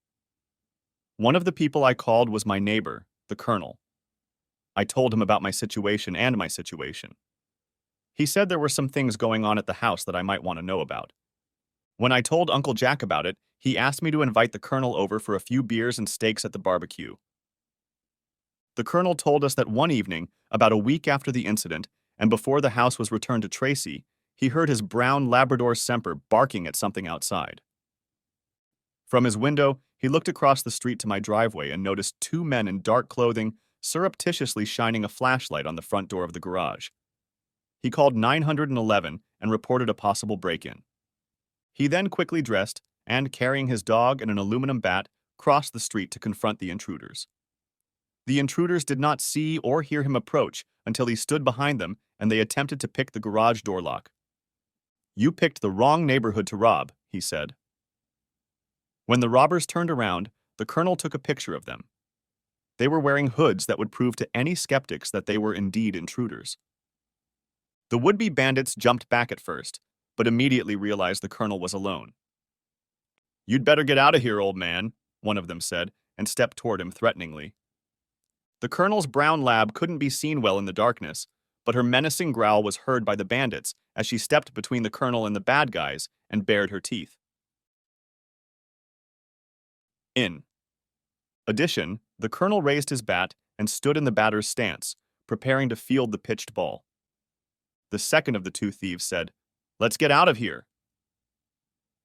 One of the people I called was my neighbor, the Colonel. I told him about my situation and my situation. He said there were some things going on at the house that I might want to know about. When I told Uncle Jack about it, he asked me to invite the Colonel over for a few beers and steaks at the barbecue. The Colonel told us that one evening, about a week after the incident, and before the house was returned to Tracy, he heard his brown Labrador Semper barking at something outside. From his window, he looked across the street to my driveway and noticed two men in dark clothing surreptitiously shining a flashlight on the front door of the garage. He called 911 and reported a possible break-in. He then quickly dressed and, carrying his dog and an aluminum bat, crossed the street to confront the intruders. The intruders did not see or hear him approach until he stood behind them and they attempted to pick the garage door lock. "You picked the wrong neighborhood to rob," he said. When the robbers turned around, the Colonel took a picture of them. They were wearing hoods that would prove to any skeptics that they were indeed intruders. The would-be bandits jumped back at first, but immediately realized the Colonel was alone. "You'd better get out of here, old man," one of them said, and stepped toward him threateningly. The Colonel's brown lab couldn't be seen well in the darkness, but her menacing growl was heard by the bandits as she stepped between the Colonel and the bad guys and bared her teeth. In addition, the Colonel raised his bat and stood in the batter's stance, preparing to field the pitched ball. The second of the two thieves said, "Let's get out of here."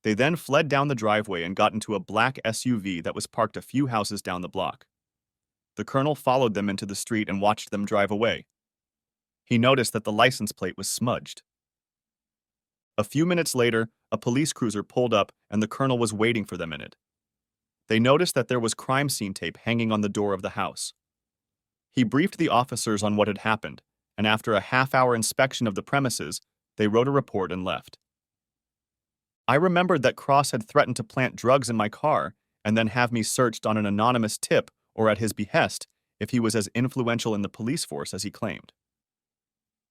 They then fled down the driveway and got into a black SUV that was parked a few houses down the block. The Colonel followed them into the street and watched them drive away. He noticed that the license plate was smudged. A few minutes later, a police cruiser pulled up and the Colonel was waiting for them in it. They noticed that there was crime scene tape hanging on the door of the house. He briefed the officers on what had happened, and after a half-hour inspection of the premises, they wrote a report and left. I remembered that Cross had threatened to plant drugs in my car and then have me searched on an anonymous tip or at his behest if he was as influential in the police force as he claimed.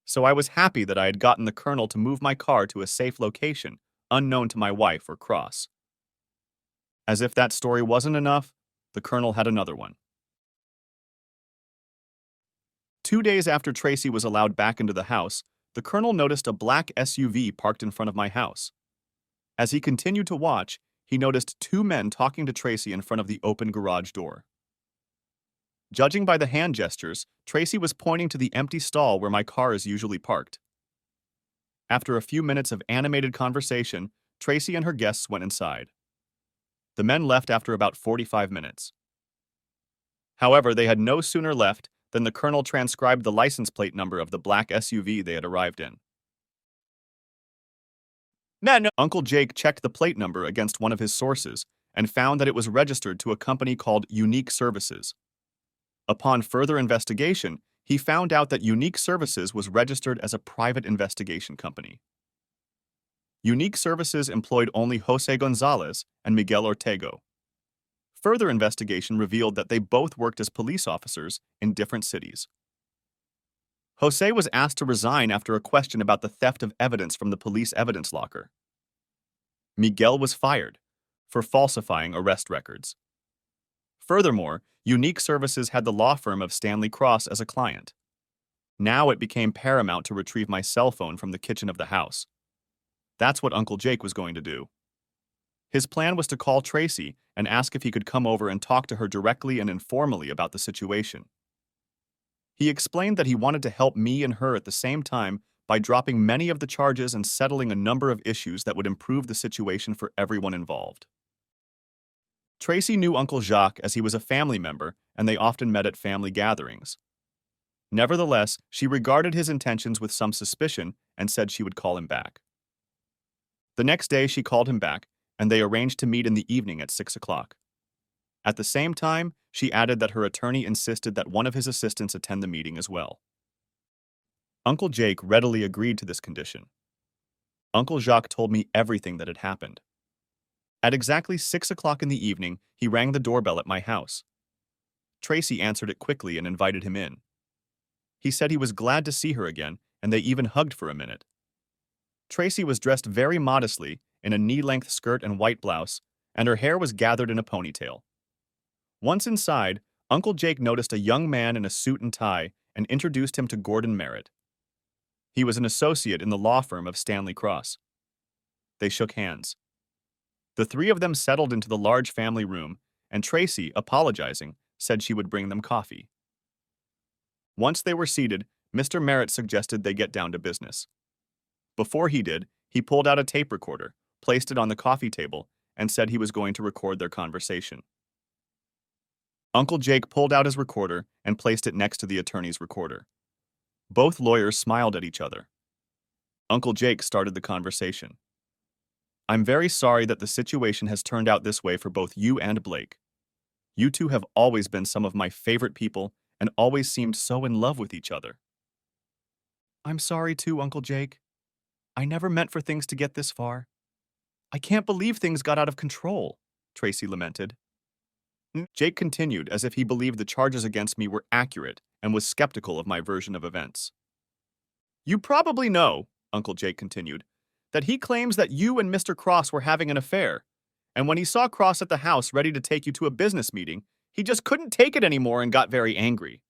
So I was happy that I had gotten the Colonel to move my car to a safe location, unknown to my wife or Cross. As if that story wasn't enough, the Colonel had another one. 2 days after Tracy was allowed back into the house, the Colonel noticed a black SUV parked in front of my house. As he continued to watch, he noticed two men talking to Tracy in front of the open garage door. Judging by the hand gestures, Tracy was pointing to the empty stall where my car is usually parked. After a few minutes of animated conversation, Tracy and her guests went inside. The men left after about 45 minutes. However, they had no sooner left than the Colonel transcribed the license plate number of the black SUV they had arrived in. No. Uncle Jake checked the plate number against one of his sources and found that it was registered to a company called Unique Services. Upon further investigation, he found out that Unique Services was registered as a private investigation company. Unique Services employed only Jose Gonzalez and Miguel Ortego. Further investigation revealed that they both worked as police officers in different cities. Jose was asked to resign after a question about the theft of evidence from the police evidence locker. Miguel was fired for falsifying arrest records. Furthermore, Unique Services had the law firm of Stanley Cross as a client. Now it became paramount to retrieve my cell phone from the kitchen of the house. That's what Uncle Jake was going to do. His plan was to call Tracy and ask if he could come over and talk to her directly and informally about the situation. He explained that he wanted to help me and her at the same time by dropping many of the charges and settling a number of issues that would improve the situation for everyone involved. Tracy knew Uncle Jacques as he was a family member, and they often met at family gatherings. Nevertheless, she regarded his intentions with some suspicion and said she would call him back. The next day, she called him back, and they arranged to meet in the evening at 6 o'clock. At the same time, she added that her attorney insisted that one of his assistants attend the meeting as well. Uncle Jake readily agreed to this condition. Uncle Jacques told me everything that had happened. At exactly 6 o'clock in the evening, he rang the doorbell at my house. Tracy answered it quickly and invited him in. He said he was glad to see her again, and they even hugged for a minute. Tracy was dressed very modestly in a knee-length skirt and white blouse, and her hair was gathered in a ponytail. Once inside, Uncle Jake noticed a young man in a suit and tie and introduced him to Gordon Merritt. He was an associate in the law firm of Stanley Cross. They shook hands. The three of them settled into the large family room, and Tracy, apologizing, said she would bring them coffee. Once they were seated, Mr. Merritt suggested they get down to business. Before he did, he pulled out a tape recorder, placed it on the coffee table, and said he was going to record their conversation. Uncle Jake pulled out his recorder and placed it next to the attorney's recorder. Both lawyers smiled at each other. Uncle Jake started the conversation. "I'm very sorry that the situation has turned out this way for both you and Blake. You two have always been some of my favorite people and always seemed so in love with each other." "I'm sorry too, Uncle Jake. I never meant for things to get this far. I can't believe things got out of control," Tracy lamented. Jake continued as if he believed the charges against me were accurate and was skeptical of my version of events. "You probably know," Uncle Jake continued, "that he claims that you and Mr. Cross were having an affair, and when he saw Cross at the house ready to take you to a business meeting, he just couldn't take it anymore and got very angry.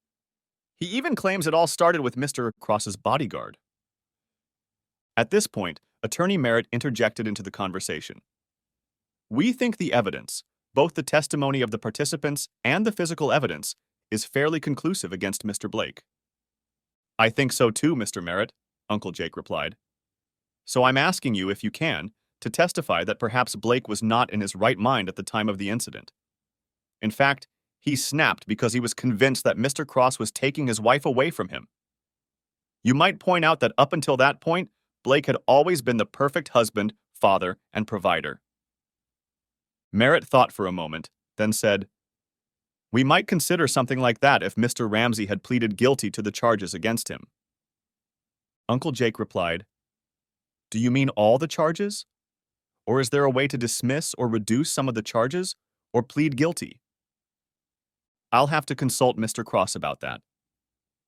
He even claims it all started with Mr. Cross's bodyguard." At this point, Attorney Merritt interjected into the conversation. "We think the evidence, both the testimony of the participants and the physical evidence, is fairly conclusive against Mr. Blake." "I think so too, Mr. Merritt," Uncle Jake replied. "So I'm asking you, if you can, to testify that perhaps Blake was not in his right mind at the time of the incident. In fact, he snapped because he was convinced that Mr. Cross was taking his wife away from him. You might point out that up until that point, Blake had always been the perfect husband, father, and provider." Merritt thought for a moment, then said, "We might consider something like that if Mr. Ramsey had pleaded guilty to the charges against him." Uncle Jake replied, "Do you mean all the charges? Or is there a way to dismiss or reduce some of the charges, or plead guilty?" "I'll have to consult Mr. Cross about that.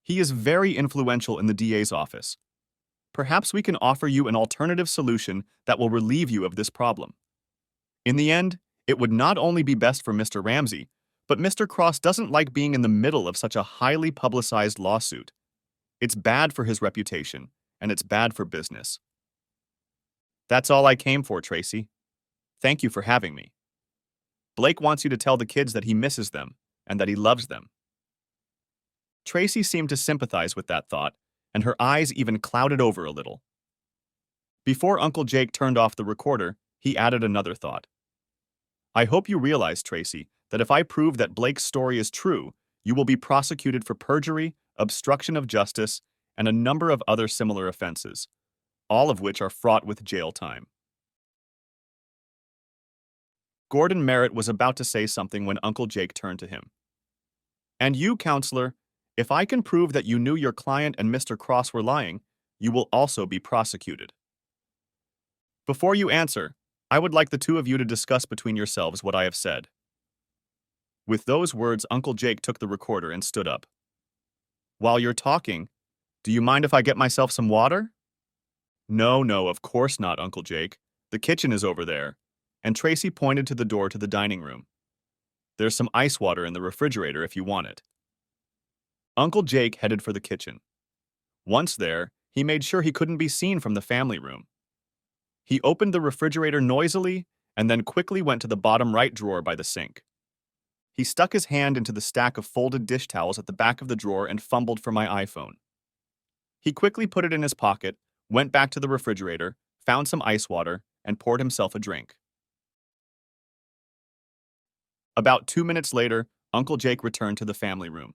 He is very influential in the DA's office. Perhaps we can offer you an alternative solution that will relieve you of this problem. In the end, it would not only be best for Mr. Ramsey, but Mr. Cross doesn't like being in the middle of such a highly publicized lawsuit. It's bad for his reputation, and it's bad for business." "That's all I came for, Tracy. Thank you for having me. Blake wants you to tell the kids that he misses them and that he loves them." Tracy seemed to sympathize with that thought, and her eyes even clouded over a little. Before Uncle Jake turned off the recorder, he added another thought. "I hope you realize, Tracy, that if I prove that Blake's story is true, you will be prosecuted for perjury, obstruction of justice, and a number of other similar offenses, all of which are fraught with jail time." Gordon Merritt was about to say something when Uncle Jake turned to him. "And you, counselor, if I can prove that you knew your client and Mr. Cross were lying, you will also be prosecuted. Before you answer, I would like the two of you to discuss between yourselves what I have said." With those words, Uncle Jake took the recorder and stood up. "While you're talking, do you mind if I get myself some water?" "No, no, of course not, Uncle Jake. The kitchen is over there." And Tracy pointed to the door to the dining room. "There's some ice water in the refrigerator if you want it." Uncle Jake headed for the kitchen. Once there, he made sure he couldn't be seen from the family room. He opened the refrigerator noisily and then quickly went to the bottom right drawer by the sink. He stuck his hand into the stack of folded dish towels at the back of the drawer and fumbled for my iPhone. He quickly put it in his pocket, went back to the refrigerator, found some ice water, and poured himself a drink. About 2 minutes later, Uncle Jake returned to the family room.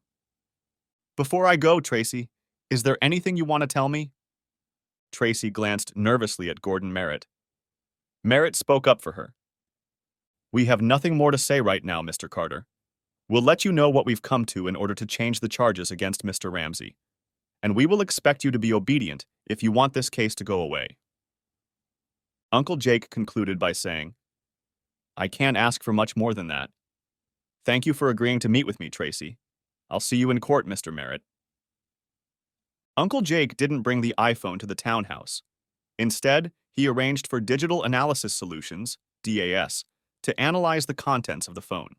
"Before I go, Tracy, is there anything you want to tell me?" Tracy glanced nervously at Gordon Merritt. Merritt spoke up for her. "We have nothing more to say right now, Mr. Carter. We'll let you know what we've come to in order to change the charges against Mr. Ramsey. And we will expect you to be obedient if you want this case to go away." Uncle Jake concluded by saying, "I can't ask for much more than that. Thank you for agreeing to meet with me, Tracy. I'll see you in court, Mr. Merritt." Uncle Jake didn't bring the iPhone to the townhouse. Instead, he arranged for Digital Analysis Solutions, DAS, to analyze the contents of the phone.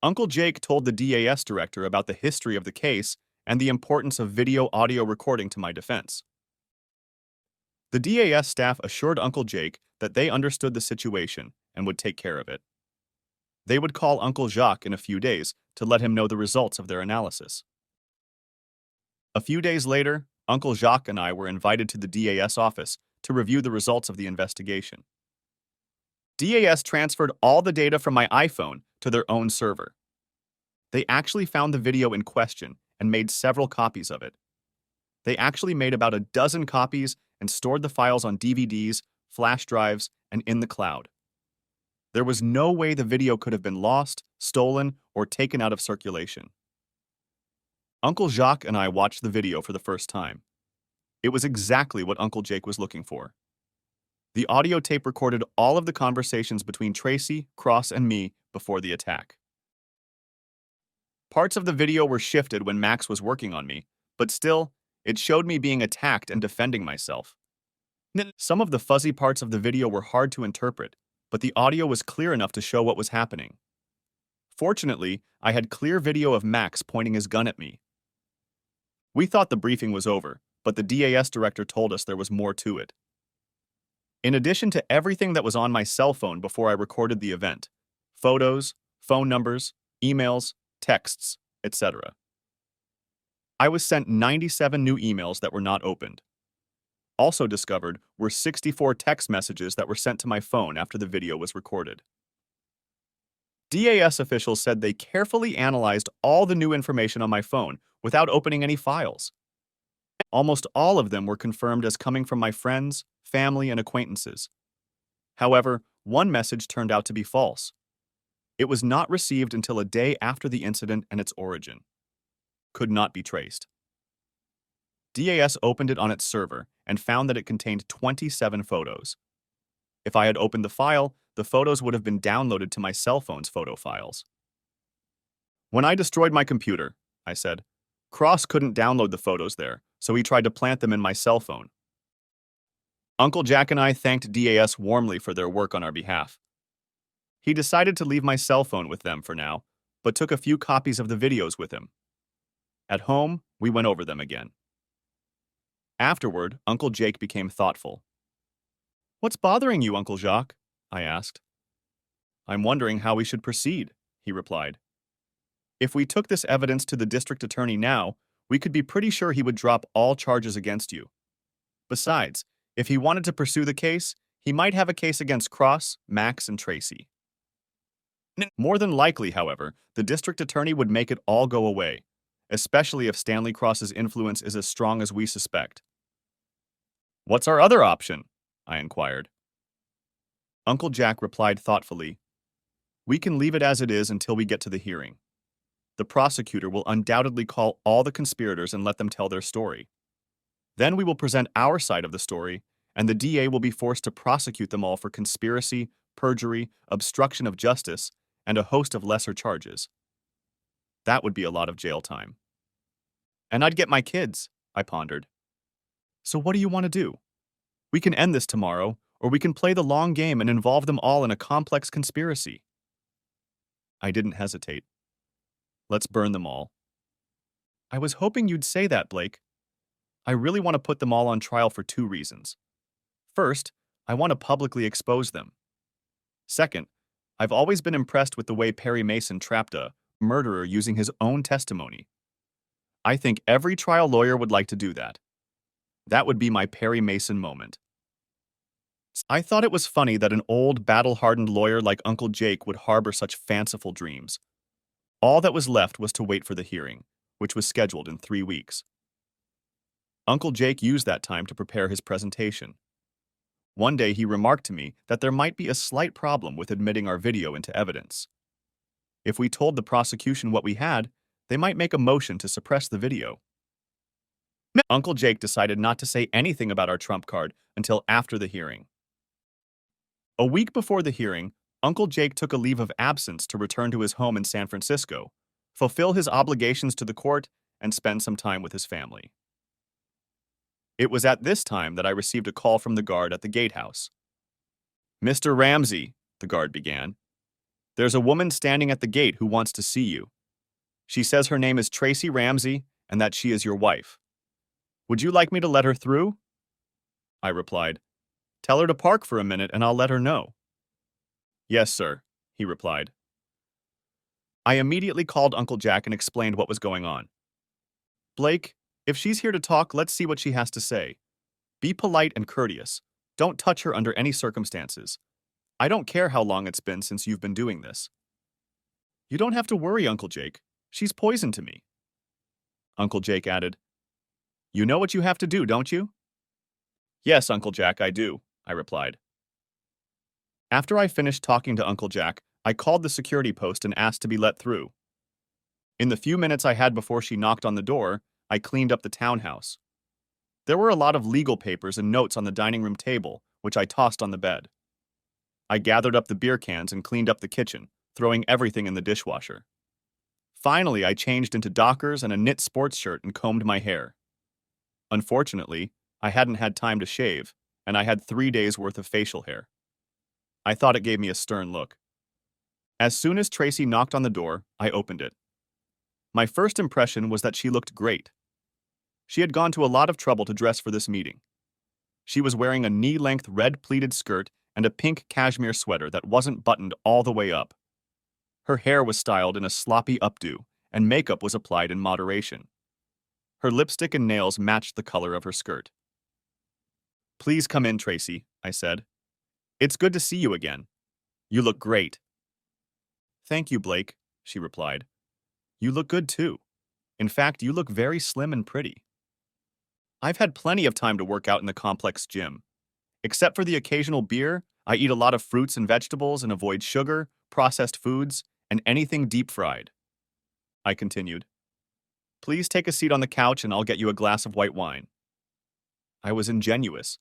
Uncle Jake told the DAS director about the history of the case and the importance of video-audio recording to my defense. The DAS staff assured Uncle Jake that they understood the situation and would take care of it. They would call Uncle Jacques in a few days to let him know the results of their analysis. A few days later, Uncle Jacques and I were invited to the DAS office to review the results of the investigation. DAS transferred all the data from my iPhone to their own server. They actually found the video in question and made several copies of it. They actually made about a dozen copies and stored the files on DVDs, flash drives, and in the cloud. There was no way the video could have been lost, stolen, or taken out of circulation. Uncle Jacques and I watched the video for the first time. It was exactly what Uncle Jake was looking for. The audio tape recorded all of the conversations between Tracy, Cross, and me before the attack. Parts of the video were shifted when Max was working on me, but still, it showed me being attacked and defending myself. Some of the fuzzy parts of the video were hard to interpret, but the audio was clear enough to show what was happening. Fortunately, I had clear video of Max pointing his gun at me. We thought the briefing was over, but the DAS director told us there was more to it. In addition to everything that was on my cell phone before I recorded the event, photos, phone numbers, emails, texts, etc., I was sent 97 new emails that were not opened. Also discovered were 64 text messages that were sent to my phone after the video was recorded. DAS officials said they carefully analyzed all the new information on my phone without opening any files. Almost all of them were confirmed as coming from my friends, family, and acquaintances. However, one message turned out to be false. It was not received until a day after the incident and its origin. Could not be traced. DAS opened it on its server and found that it contained 27 photos. If I had opened the file, the photos would have been downloaded to my cell phone's photo files. When I destroyed my computer, I said, Cross couldn't download the photos there, so he tried to plant them in my cell phone. Uncle Jack and I thanked DAS warmly for their work on our behalf. He decided to leave my cell phone with them for now, but took a few copies of the videos with him. At home, we went over them again. Afterward, Uncle Jake became thoughtful. "What's bothering you, Uncle Jacques?" I asked. "I'm wondering how we should proceed," he replied. "If we took this evidence to the district attorney now, we could be pretty sure he would drop all charges against you. Besides, if he wanted to pursue the case, he might have a case against Cross, Max, and Tracy. More than likely, however, the district attorney would make it all go away, especially if Stanley Cross's influence is as strong as we suspect." "What's our other option?" I inquired. Uncle Jack replied thoughtfully, "We can leave it as it is until we get to the hearing. The prosecutor will undoubtedly call all the conspirators and let them tell their story. Then we will present our side of the story, and the DA will be forced to prosecute them all for conspiracy, perjury, obstruction of justice, and a host of lesser charges. That would be a lot of jail time. And I'd get my kids," I pondered. "So what do you want to do? We can end this tomorrow, or we can play the long game and involve them all in a complex conspiracy." I didn't hesitate. "Let's burn them all." "I was hoping you'd say that, Blake. I really want to put them all on trial for 2 reasons. First, I want to publicly expose them. Second, I've always been impressed with the way Perry Mason trapped a murderer using his own testimony. I think every trial lawyer would like to do that. That would be my Perry Mason moment." I thought it was funny that an old, battle-hardened lawyer like Uncle Jake would harbor such fanciful dreams. All that was left was to wait for the hearing, which was scheduled in 3 weeks. Uncle Jake used that time to prepare his presentation. One day he remarked to me that there might be a slight problem with admitting our video into evidence. If we told the prosecution what we had, they might make a motion to suppress the video. Uncle Jake decided not to say anything about our trump card until after the hearing. A week before the hearing, Uncle Jake took a leave of absence to return to his home in San Francisco, fulfill his obligations to the court, and spend some time with his family. It was at this time that I received a call from the guard at the gatehouse. "Mr. Ramsey," the guard began, "there's a woman standing at the gate who wants to see you. She says her name is Tracy Ramsey, and that she is your wife. Would you like me to let her through? I replied, Tell her to park for a minute and I'll let her know. Yes, sir, he replied. I immediately called Uncle Jack and explained what was going on. Blake, if she's here to talk, let's see what she has to say. Be polite and courteous. Don't touch her under any circumstances. I don't care how long it's been since you've been doing this. You don't have to worry, Uncle Jake. She's poison to me. Uncle Jake added, You know what you have to do, don't you? Yes, Uncle Jack, I do, I replied. After I finished talking to Uncle Jack, I called the security post and asked to be let through. In the few minutes I had before she knocked on the door, I cleaned up the townhouse. There were a lot of legal papers and notes on the dining room table, which I tossed on the bed. I gathered up the beer cans and cleaned up the kitchen, throwing everything in the dishwasher. Finally, I changed into Dockers and a knit sports shirt and combed my hair. Unfortunately, I hadn't had time to shave, and I had 3 days' worth of facial hair. I thought it gave me a stern look. As soon as Tracy knocked on the door, I opened it. My first impression was that she looked great. She had gone to a lot of trouble to dress for this meeting. She was wearing a knee-length red pleated skirt and a pink cashmere sweater that wasn't buttoned all the way up. Her hair was styled in a sloppy updo, and makeup was applied in moderation. Her lipstick and nails matched the color of her skirt. Please come in, Tracy, I said. It's good to see you again. You look great. Thank you, Blake, she replied. You look good too. In fact, you look very slim and pretty. I've had plenty of time to work out in the complex gym. Except for the occasional beer, I eat a lot of fruits and vegetables and avoid sugar, processed foods, and anything deep-fried. I continued. Please take a seat on the couch and I'll get you a glass of white wine. I was ingenuous.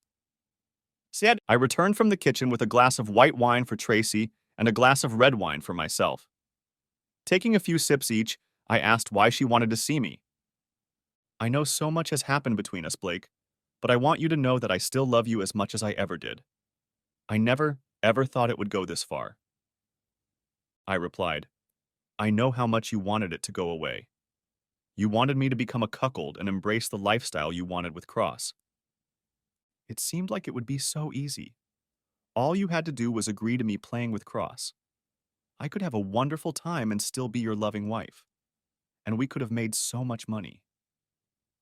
I returned from the kitchen with a glass of white wine for Tracy and a glass of red wine for myself. Taking a few sips each, I asked why she wanted to see me. I know so much has happened between us, Blake, but I want you to know that I still love you as much as I ever did. I never, ever thought it would go this far. I replied, I know how much you wanted it to go away. You wanted me to become a cuckold and embrace the lifestyle you wanted with Cross. It seemed like it would be so easy. All you had to do was agree to me playing with Cross. I could have a wonderful time and still be your loving wife. And we could have made so much money.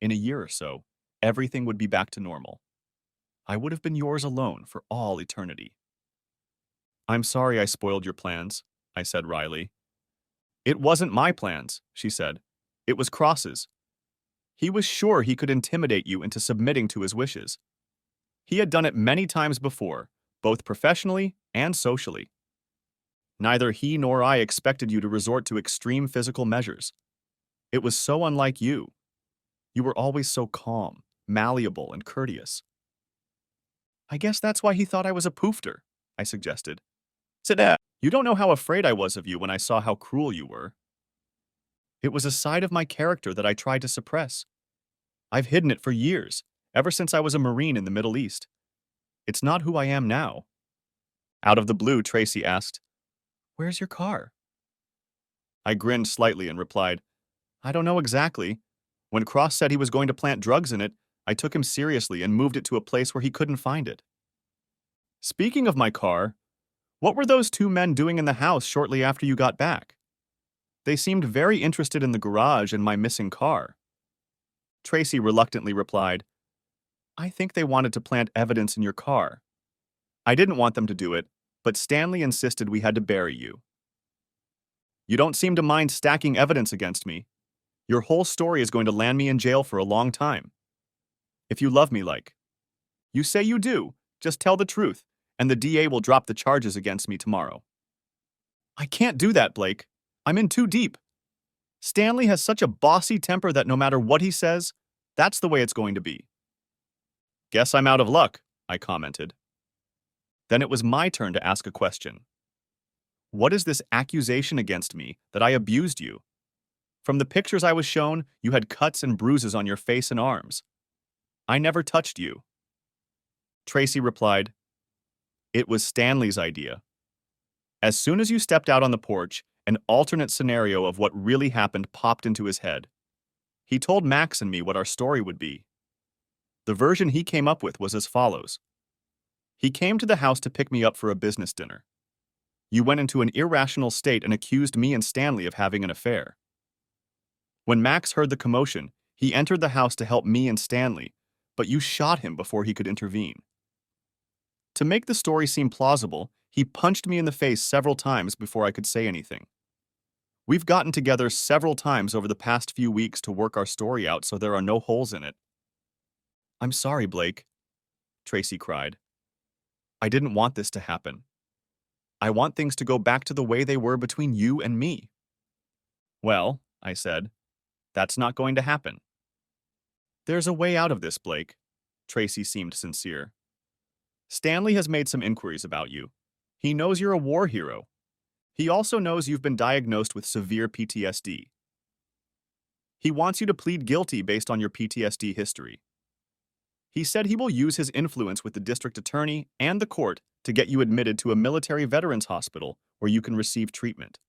In a year or so, everything would be back to normal. I would have been yours alone for all eternity. I'm sorry I spoiled your plans, I said wryly. It wasn't my plans, she said. It was Cross's. He was sure he could intimidate you into submitting to his wishes. He had done it many times before, both professionally and socially. Neither he nor I expected you to resort to extreme physical measures. It was so unlike you. You were always so calm, malleable, and courteous. I guess that's why he thought I was a poofter, I suggested. Sit down. You don't know how afraid I was of you when I saw how cruel you were. It was a side of my character that I tried to suppress. I've hidden it for years, ever since I was a Marine in the Middle East. It's not who I am now. Out of the blue, Tracy asked, Where's your car? I grinned slightly and replied, I don't know exactly. When Cross said he was going to plant drugs in it, I took him seriously and moved it to a place where he couldn't find it. Speaking of my car, what were those two men doing in the house shortly after you got back? They seemed very interested in the garage and my missing car. Tracy reluctantly replied, I think they wanted to plant evidence in your car. I didn't want them to do it, but Stanley insisted we had to bury you. You don't seem to mind stacking evidence against me. Your whole story is going to land me in jail for a long time. If you love me like you say you do, just tell the truth, and the DA will drop the charges against me tomorrow. I can't do that, Blake. I'm in too deep. Stanley has such a bossy temper that no matter what he says, that's the way it's going to be. Guess I'm out of luck, I commented. Then it was my turn to ask a question. What is this accusation against me that I abused you? From the pictures I was shown, you had cuts and bruises on your face and arms. I never touched you. Tracy replied, It was Stanley's idea. As soon as you stepped out on the porch, an alternate scenario of what really happened popped into his head. He told Max and me what our story would be. The version he came up with was as follows. He came to the house to pick me up for a business dinner. You went into an irrational state and accused me and Stanley of having an affair. When Max heard the commotion, he entered the house to help me and Stanley, but you shot him before he could intervene. To make the story seem plausible, he punched me in the face several times before I could say anything. We've gotten together several times over the past few weeks to work our story out so there are no holes in it. I'm sorry, Blake, Tracy cried. I didn't want this to happen. I want things to go back to the way they were between you and me. Well, I said, that's not going to happen. There's a way out of this, Blake. Tracy seemed sincere. Stanley has made some inquiries about you. He knows you're a war hero. He also knows you've been diagnosed with severe PTSD. He wants you to plead guilty based on your PTSD history. He said he will use his influence with the district attorney and the court to get you admitted to a military veterans hospital where you can receive treatment.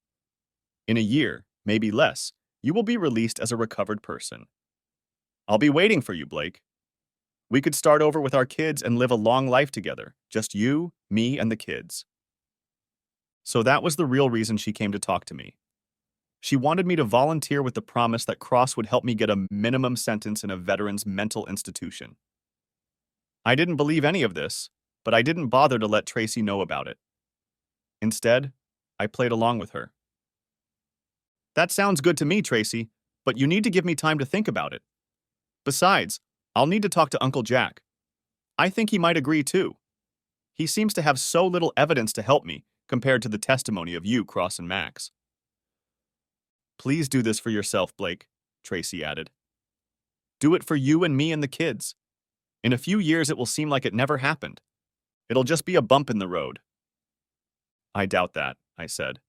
In a year, maybe less, you will be released as a recovered person. I'll be waiting for you, Blake. We could start over with our kids and live a long life together, just you, me, and the kids. So that was the real reason she came to talk to me. She wanted me to volunteer with the promise that Cross would help me get a minimum sentence in a veteran's mental institution. I didn't believe any of this, but I didn't bother to let Tracy know about it. Instead, I played along with her. That sounds good to me, Tracy, but you need to give me time to think about it. Besides, I'll need to talk to Uncle Jack. I think he might agree too. He seems to have so little evidence to help me compared to the testimony of you, Cross and Max. Please do this for yourself, Blake, Tracy added. Do it for you and me and the kids. In a few years, it will seem like it never happened. It'll just be a bump in the road. I doubt that, I said.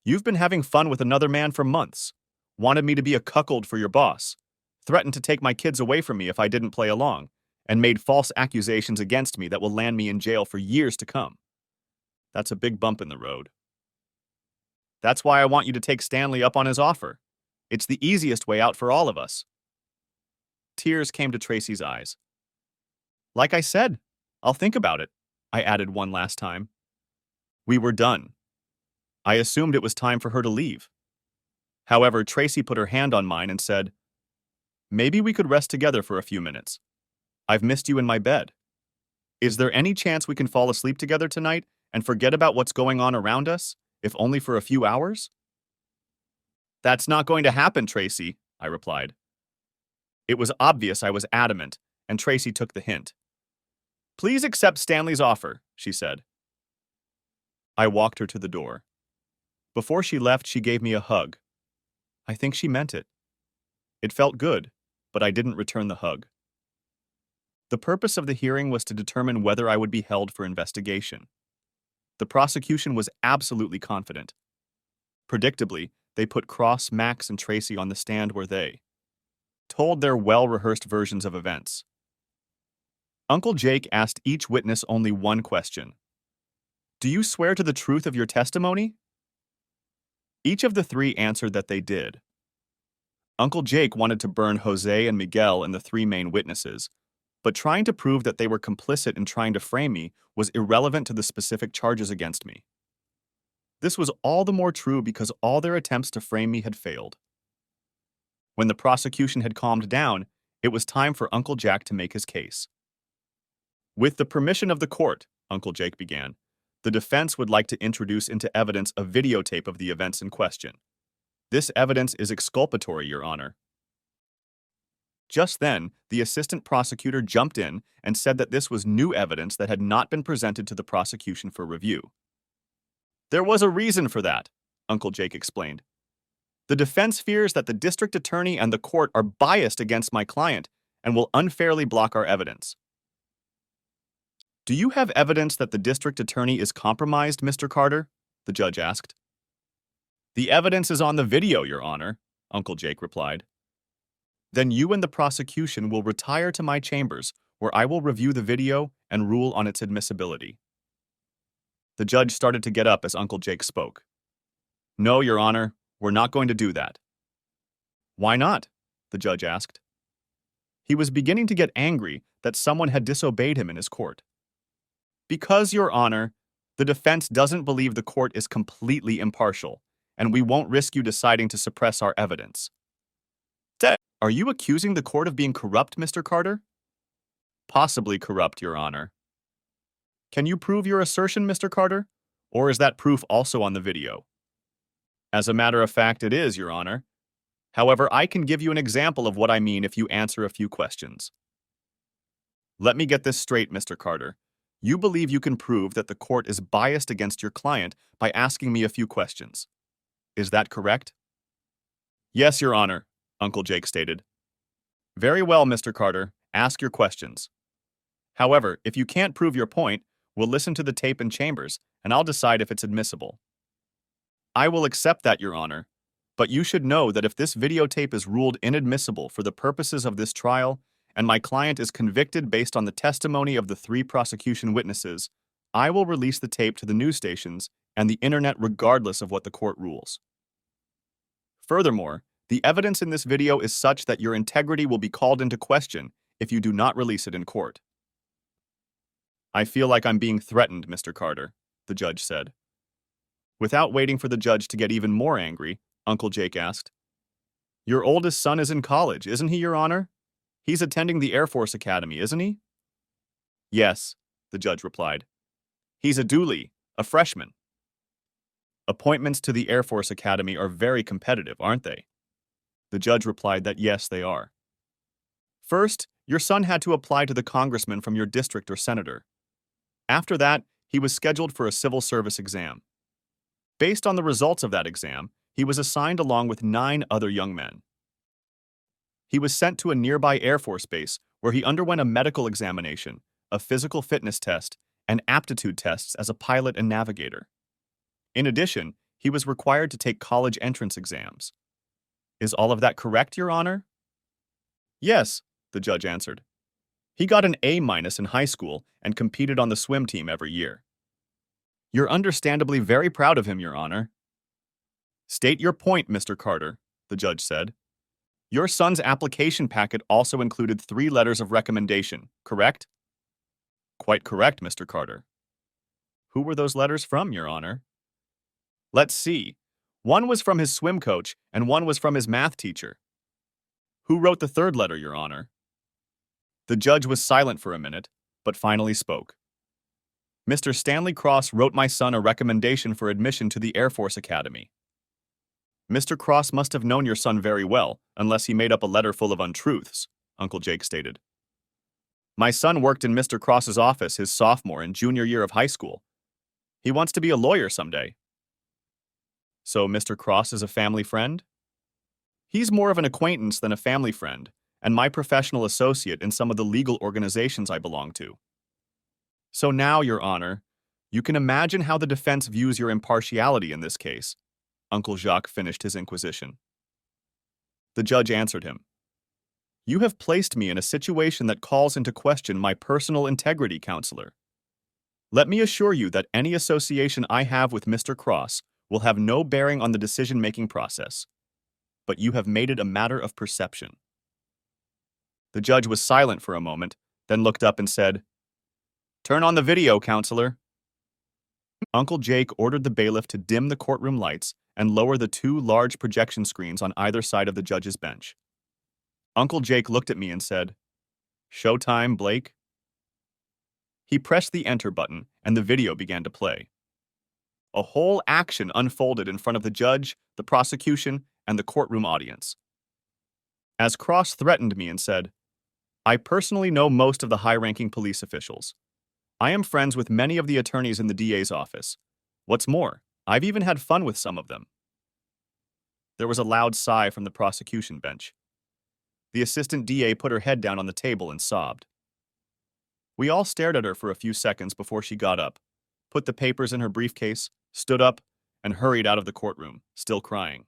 You've been having fun with another man for months, wanted me to be a cuckold for your boss, threatened to take my kids away from me if I didn't play along, and made false accusations against me that will land me in jail for years to come. That's a big bump in the road. That's why I want you to take Stanley up on his offer. It's the easiest way out for all of us. Tears came to Tracy's eyes. Like I said, I'll think about it, I added one last time. We were done. I assumed it was time for her to leave. However, Tracy put her hand on mine and said, Maybe we could rest together for a few minutes. I've missed you in my bed. Is there any chance we can fall asleep together tonight and forget about what's going on around us, if only for a few hours? That's not going to happen, Tracy, I replied. It was obvious I was adamant, and Tracy took the hint. Please accept Stanley's offer, she said. I walked her to the door. Before she left, she gave me a hug. I think she meant it. It felt good, but I didn't return the hug. The purpose of the hearing was to determine whether I would be held for investigation. The prosecution was absolutely confident. Predictably, they put Cross, Max, and Tracy on the stand where they told their well-rehearsed versions of events. Uncle Jake asked each witness only one question. Do you swear to the truth of your testimony? Each of the three answered that they did. Uncle Jake wanted to burn Jose and Miguel and the three main witnesses, but trying to prove that they were complicit in trying to frame me was irrelevant to the specific charges against me. This was all the more true because all their attempts to frame me had failed. When the prosecution had calmed down, it was time for Uncle Jack to make his case. With the permission of the court, Uncle Jake began, the defense would like to introduce into evidence a videotape of the events in question. This evidence is exculpatory, Your Honor. Just then, the assistant prosecutor jumped in and said that this was new evidence that had not been presented to the prosecution for review. There was a reason for that, Uncle Jake explained. The defense fears that the district attorney and the court are biased against my client and will unfairly block our evidence. Do you have evidence that the district attorney is compromised, Mr. Carter? The judge asked. The evidence is on the video, Your Honor, Uncle Jake replied. Then you and the prosecution will retire to my chambers, where I will review the video and rule on its admissibility. The judge started to get up as Uncle Jake spoke. No, Your Honor, we're not going to do that. Why not? the judge asked. He was beginning to get angry that someone had disobeyed him in his court. Because, Your Honor, the defense doesn't believe the court is completely impartial, and we won't risk you deciding to suppress our evidence. Are you accusing the court of being corrupt, Mr. Carter? Possibly corrupt, Your Honor. Can you prove your assertion, Mr. Carter? Or is that proof also on the video? As a matter of fact, it is, Your Honor. However, I can give you an example of what I mean if you answer a few questions. Let me get this straight, Mr. Carter. You believe you can prove that the court is biased against your client by asking me a few questions. Is that correct? Yes, Your Honor, Uncle Jake stated. Very well, Mr. Carter. Ask your questions. However, if you can't prove your point, we'll listen to the tape in chambers, and I'll decide if it's admissible. I will accept that, Your Honor, but you should know that if this videotape is ruled inadmissible for the purposes of this trial, and my client is convicted based on the testimony of the 3 prosecution witnesses, I will release the tape to the news stations and the internet regardless of what the court rules. Furthermore, the evidence in this video is such that your integrity will be called into question if you do not release it in court. I feel like I'm being threatened, Mr. Carter, the judge said. Without waiting for the judge to get even more angry, Uncle Jake asked, Your oldest son is in college, isn't he, Your Honor? He's attending the Air Force Academy, isn't he? Yes, the judge replied. He's a dually, a freshman. Appointments to the Air Force Academy are very competitive, aren't they? The judge replied that yes, they are. First, your son had to apply to the congressman from your district or senator. After that, he was scheduled for a civil service exam. Based on the results of that exam, he was assigned along with 9 other young men. He was sent to a nearby Air Force base where he underwent a medical examination, a physical fitness test, and aptitude tests as a pilot and navigator. In addition, he was required to take college entrance exams. Is all of that correct, Your Honor? Yes, the judge answered. He got an A- in high school and competed on the swim team every year. You're understandably very proud of him, Your Honor. State your point, Mr. Carter, the judge said. Your son's application packet also included 3 letters of recommendation, correct? Quite correct, Mr. Carter. Who were those letters from, Your Honor? Let's see. One was from his swim coach and one was from his math teacher. Who wrote the 3rd letter, Your Honor? The judge was silent for a minute, but finally spoke. Mr. Stanley Cross wrote my son a recommendation for admission to the Air Force Academy. Mr. Cross must have known your son very well, unless he made up a letter full of untruths, Uncle Jake stated. My son worked in Mr. Cross's office his sophomore and junior year of high school. He wants to be a lawyer someday. So Mr. Cross is a family friend? He's more of an acquaintance than a family friend, and my professional associate in some of the legal organizations I belong to. So now, Your Honor, you can imagine how the defense views your impartiality in this case. Uncle Jacques finished his inquisition. The judge answered him. You have placed me in a situation that calls into question my personal integrity, counselor. Let me assure you that any association I have with Mr. Cross will have no bearing on the decision-making process, but you have made it a matter of perception. The judge was silent for a moment, then looked up and said, Turn on the video, counselor. Uncle Jake ordered the bailiff to dim the courtroom lights and lower the 2 large projection screens on either side of the judge's bench. Uncle Jake looked at me and said, Showtime, Blake? He pressed the enter button and the video began to play. A whole action unfolded in front of the judge, the prosecution, and the courtroom audience. As Cross threatened me and said, I personally know most of the high-ranking police officials. I am friends with many of the attorneys in the DA's office. What's more, I've even had fun with some of them. There was a loud sigh from the prosecution bench. The assistant DA put her head down on the table and sobbed. We all stared at her for a few seconds before she got up, put the papers in her briefcase, stood up, and hurried out of the courtroom, still crying.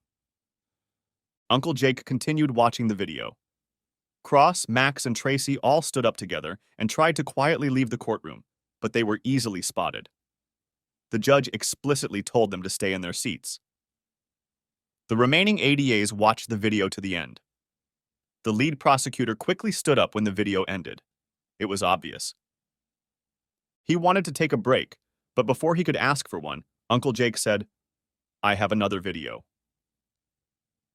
Uncle Jake continued watching the video. Cross, Max, and Tracy all stood up together and tried to quietly leave the courtroom, but they were easily spotted. The judge explicitly told them to stay in their seats. The remaining ADAs watched the video to the end. The lead prosecutor quickly stood up when the video ended. It was obvious. He wanted to take a break, but before he could ask for one, Uncle Jake said, "I have another video."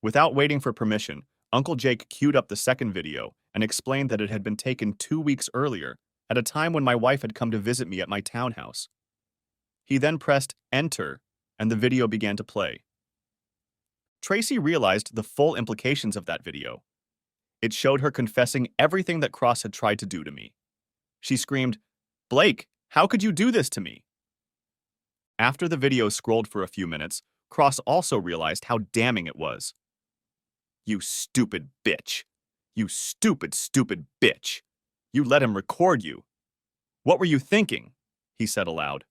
Without waiting for permission, Uncle Jake queued up the second video and explained that it had been taken 2 weeks earlier, at a time when my wife had come to visit me at my townhouse. He then pressed enter, and the video began to play. Tracy realized the full implications of that video. It showed her confessing everything that Cross had tried to do to me. She screamed, "Blake, how could you do this to me?" After the video scrolled for a few minutes, Cross also realized how damning it was. "You stupid bitch. You stupid, stupid bitch. You let him record you. What were you thinking?" he said aloud.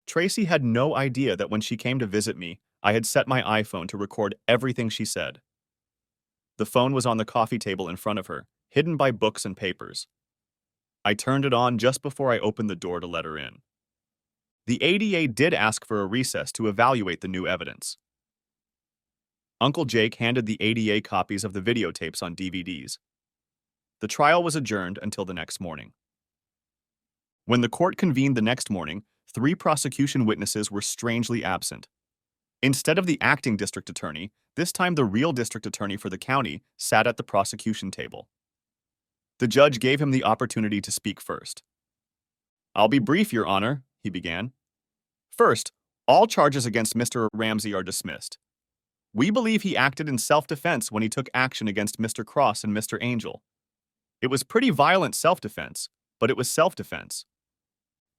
Tracy had no idea that when she came to visit me, I had set my iPhone to record everything she said. The phone was on the coffee table in front of her, hidden by books and papers. I turned it on just before I opened the door to let her in. The ADA did ask for a recess to evaluate the new evidence. Uncle Jake handed the ADA copies of the videotapes on DVDs. The trial was adjourned until the next morning. When the court convened the next morning, 3 prosecution witnesses were strangely absent. Instead of the acting district attorney, this time the real district attorney for the county sat at the prosecution table. The judge gave him the opportunity to speak first. "I'll be brief, Your Honor," he began. "First, all charges against Mr. Ramsey are dismissed. We believe he acted in self-defense when he took action against Mr. Cross and Mr. Angel. It was pretty violent self-defense, but it was self-defense.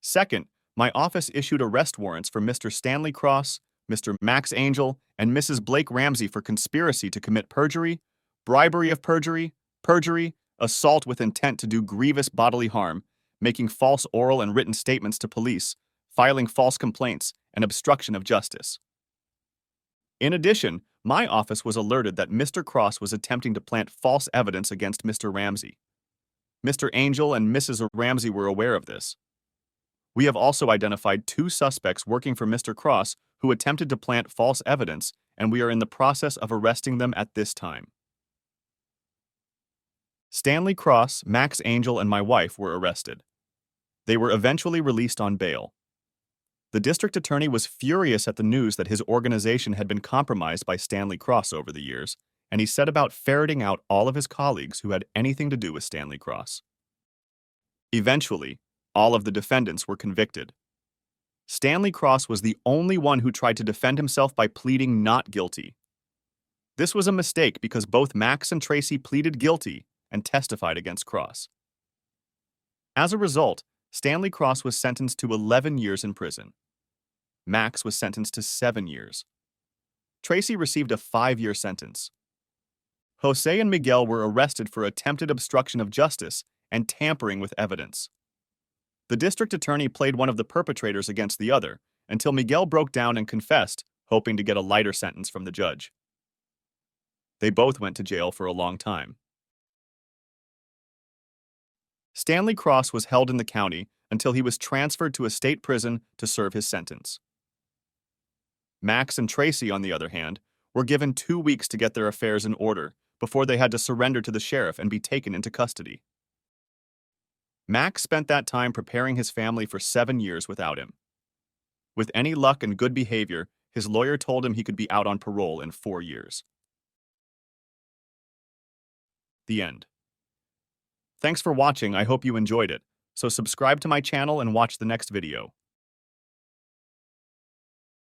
Second, my office issued arrest warrants for Mr. Stanley Cross, Mr. Max Angel, and Mrs. Blake Ramsey for conspiracy to commit perjury, bribery of perjury, assault with intent to do grievous bodily harm, making false oral and written statements to police, filing false complaints, and obstruction of justice. In addition, my office was alerted that Mr. Cross was attempting to plant false evidence against Mr. Ramsey. Mr. Angel and Mrs. Ramsey were aware of this. We have also identified 2 suspects working for Mr. Cross who attempted to plant false evidence, and we are in the process of arresting them at this time." Stanley Cross, Max Angel, and my wife were arrested. They were eventually released on bail. The district attorney was furious at the news that his organization had been compromised by Stanley Cross over the years, and he set about ferreting out all of his colleagues who had anything to do with Stanley Cross. Eventually, all of the defendants were convicted. Stanley Cross was the only one who tried to defend himself by pleading not guilty. This was a mistake because both Max and Tracy pleaded guilty and testified against Cross. As a result, Stanley Cross was sentenced to 11 years in prison. Max was sentenced to 7 years. Tracy received a 5-year sentence. Jose and Miguel were arrested for attempted obstruction of justice and tampering with evidence. The district attorney played one of the perpetrators against the other until Miguel broke down and confessed, hoping to get a lighter sentence from the judge. They both went to jail for a long time. Stanley Cross was held in the county until he was transferred to a state prison to serve his sentence. Max and Tracy, on the other hand, were given 2 weeks to get their affairs in order before they had to surrender to the sheriff and be taken into custody. Max spent that time preparing his family for 7 years without him. With any luck and good behavior, his lawyer told him he could be out on parole in 4 years. The end. Thanks for watching. I hope you enjoyed it. So subscribe to my channel and watch the next video.